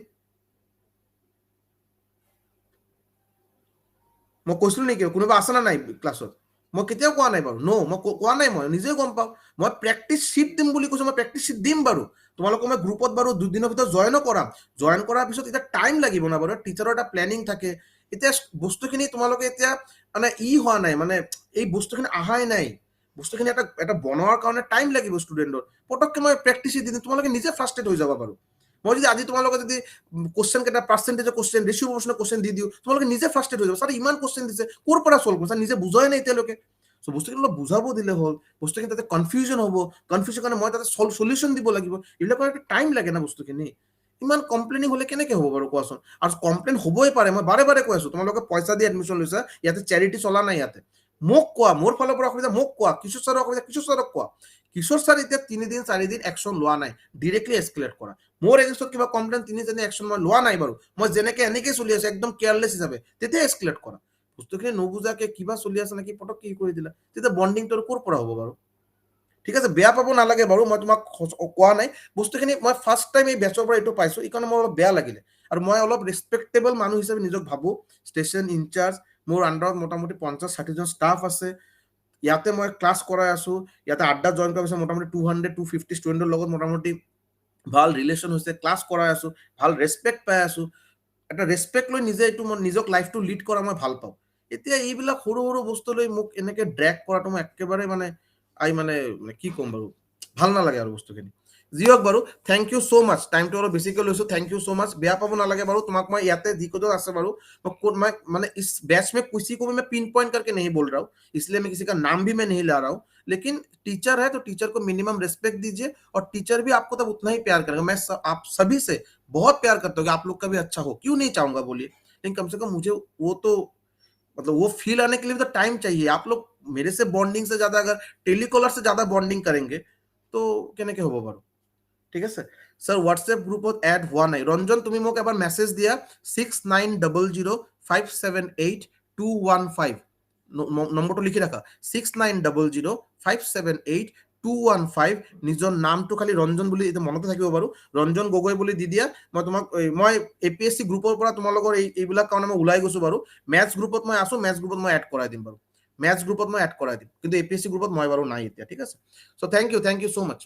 মই কৈছিলোঁ নেকি? কোনোবা আছে না নাই ক্লাছত? মই কেতিয়াও কোৱা নাই বাৰু, ন', মই কোৱা নাই, মই নিজে গম পাওঁ। মই প্ৰেক্টিচ শ্বীট দিম বুলি কৈছোঁ, মই প্ৰেক্টিচ শ্বীট দিম বাৰু। তোমালোকক মই গ্ৰুপত বাৰু 2 দিনৰ ভিতৰত জইনো কৰাম। জইন কৰাৰ পিছত এতিয়া টাইম লাগিব না বাৰু, টিচাৰৰ এটা প্লেনিং থাকে। এতিয়া বস্তুখিনি তোমালোকে এতিয়া মানে হোৱা নাই, মানে এই বস্তুখিনি আহাই নাই। বস্তুখিনি এটা বনোৱাৰ কাৰণে টাইম লাগিব ষ্টুডেণ্টৰ। পটককে মই প্ৰেক্টিচ শ্বীট দি দিম, তোমালোকে নিজে ফ্ৰাষ্ট্ৰেট হৈ যাবা বাৰু। মই যদি আজি তোমালোকে যদি কুৱেশ্যন কেইটা পাৰ্চেণ্টেজৰ কুৱেশ্যন, ৰেচিঅ' প্ৰপৰ্চনৰ কুৱেশ্যন দি দিওঁ, তোমালোকে নিজে ফ্ৰাষ্ট্ৰেট হৈ যাব, ছাৰ ইমান কুৱেশ্যন দিছে, ক'ৰ পৰা চল্ভ কৰিছা, নিজে বুজাই নাই এতিয়ালৈকে। চ' বস্তুখিনি অলপ বুজাব দিলে হ'ল, বস্তুখিনি তাতে কনফিউজন হ'ব, কনফিউজন কাৰণে মই তাতে চলিউশ্যন দিব লাগিব, এইবিলাকৰ এটা টাইম লাগে না বস্তুখিনি। ইমান কমপ্লেইনিং হ'লে কেনেকে হ'ব বাৰু কোৱাচোন? আৰু কমপ্লেইন হ'বই পাৰে, মই বাৰে বাৰে কৈ আছোঁ, তোমালোকে পইচা দি এডমিশ্যন লৈছা, ইয়াতে চেৰিটি চলা নাই ইয়াতে। মোক কোৱা, মোৰ ফালৰ পৰা অসুবিধা মোক কোৱা, কিশোৰ ছাৰৰ অসুবিধা কিশোৰ ছাৰক কোৱা। কিশোৰ ছাৰ এতিয়া 3 দিন 4 দিন একশ্যন লোৱা নাই, ডিৰেক্টলি এস্কেলেট কৰা। মোৰ এগেইনষ্টত কিবা কমপ্লেইন 3 দিন একশ্যন মই লোৱা নাই বাৰু, মই যেনেকে এনেকে চলি আছোঁ, একদম কেয়াৰলেছ হিচাপে, তেতিয়া এস্কেলেট কৰা। বস্তুখিনি নুবুজাকে কিবা চলি আছে নেকি পটককে কৰি দিলা, তেতিয়া বণ্ডিংটো ক'ৰ পৰা হ'ব বাৰু? ঠিক আছে, বেয়া পাব নালাগে বাৰু, মই তোমাক কোৱা নাই। বস্তুখিনি মই ফাৰ্ষ্ট টাইম এই বেচৰ পৰা এইটো পাইছোঁ, এইকাৰণে মোৰ অলপ বেয়া লাগিলে। আৰু মই অলপ ৰেচপেক্টেবল মানুহ হিচাপে নিজক ভাবোঁ। ষ্টেচন ইনচাৰ্জ, মোৰ আণ্ডাৰত মোটামুটি 50-60জন ষ্টাফ আছে। ইয়াতে মই ক্লাছ কৰাই আছোঁ, ইয়াতে আড্ডা জইন কৰাৰ পিছত মোটামুটি 200-250 ষ্টুডেণ্টৰ লগত মোটামুটি ভাল ৰিলেশ্যন হৈছে, ক্লাছ কৰাই আছোঁ, ভাল ৰেচপেক্ট পাই আছোঁ। এটা ৰেচপেক্ট লৈ নিজে এইটো মই নিজক লাইফটো লিড কৰা মই ভাল পাওঁ। এতিয়া এইবিলাক সৰু সৰু বস্তু লৈ মোক এনেকে ড্ৰেগ কৰাটো মই একেবাৰে মানে মানে কি ক'ম বাৰু, ভাল নালাগে আৰু বস্তুখিনি। যি হওক বাৰু, থেংক ইউ ছ' মাছ, টাইমটো অলপ বেছিকৈ লৈছোঁ, থেংক ইউ ছ' মাছ, বেয়া পাব নালাগে বাৰু, তোমাক মই ইয়াতে যি কতো আছে বাৰু, मैं मैंने इस बैच में किसी को भी मैं पिन पॉइंट करके नहीं बोल रहा हूँ, इसलिए मैं किसी का नाम भी मैं नहीं ला रहा हूँ, लेकिन टीचर है तो टीचर को मिनिमम रिस्पेक्ट दीजिए, और टीचर भी आपको तब उतना ही प्यार करेगा। मैं आप सभी से बहुत प्यार करता हूँ कि आप लोग का भी अच्छा हो, क्यों नहीं चाहूंगा बोलिए, लेकिन कम से कम मुझे वो तो मतलब वो फील आने के लिए तो टाइम चाहिए। आप लोग मेरे से बॉन्डिंग से ज्यादा अगर टेलीकॉलर से ज्यादा बॉन्डिंग करेंगे तो কেনেকে হ'ব বাৰু, ঠিক আছে। স্যাৰ হোয়াটসঅ্যাপ গ্ৰুপত এড হোৱা নাই। ৰঞ্জন তুমি মোক এবাৰ মেছেজ দিয়া 6900578215, নম্বৰটো লিখি ৰাখা 6900578215, নিজৰ নামটো খালি ৰঞ্জন বুলি এতিয়া মনতে থাকিব বাৰু, ৰঞ্জন গগৈ বুলি দি দিয়া। মই তোমাক মই এপিএসসি গ্ৰুপৰ পৰা তোমালোকৰ এইবিলাক কাৰণে মই ওলাই গৈছো বাৰু, মেথছ গ্ৰুপত মই আছো, মেথছ গ্ৰুপত মই এড কৰাই দিম বাৰু, মেথছ গ্ৰুপত মই এড কৰাই দিম, কিন্তু এপিএসসি গ্ৰুপত মই বাৰু নাই এতিয়া, ঠিক আছে। সো থ্যাংক ইউ সো মাচ।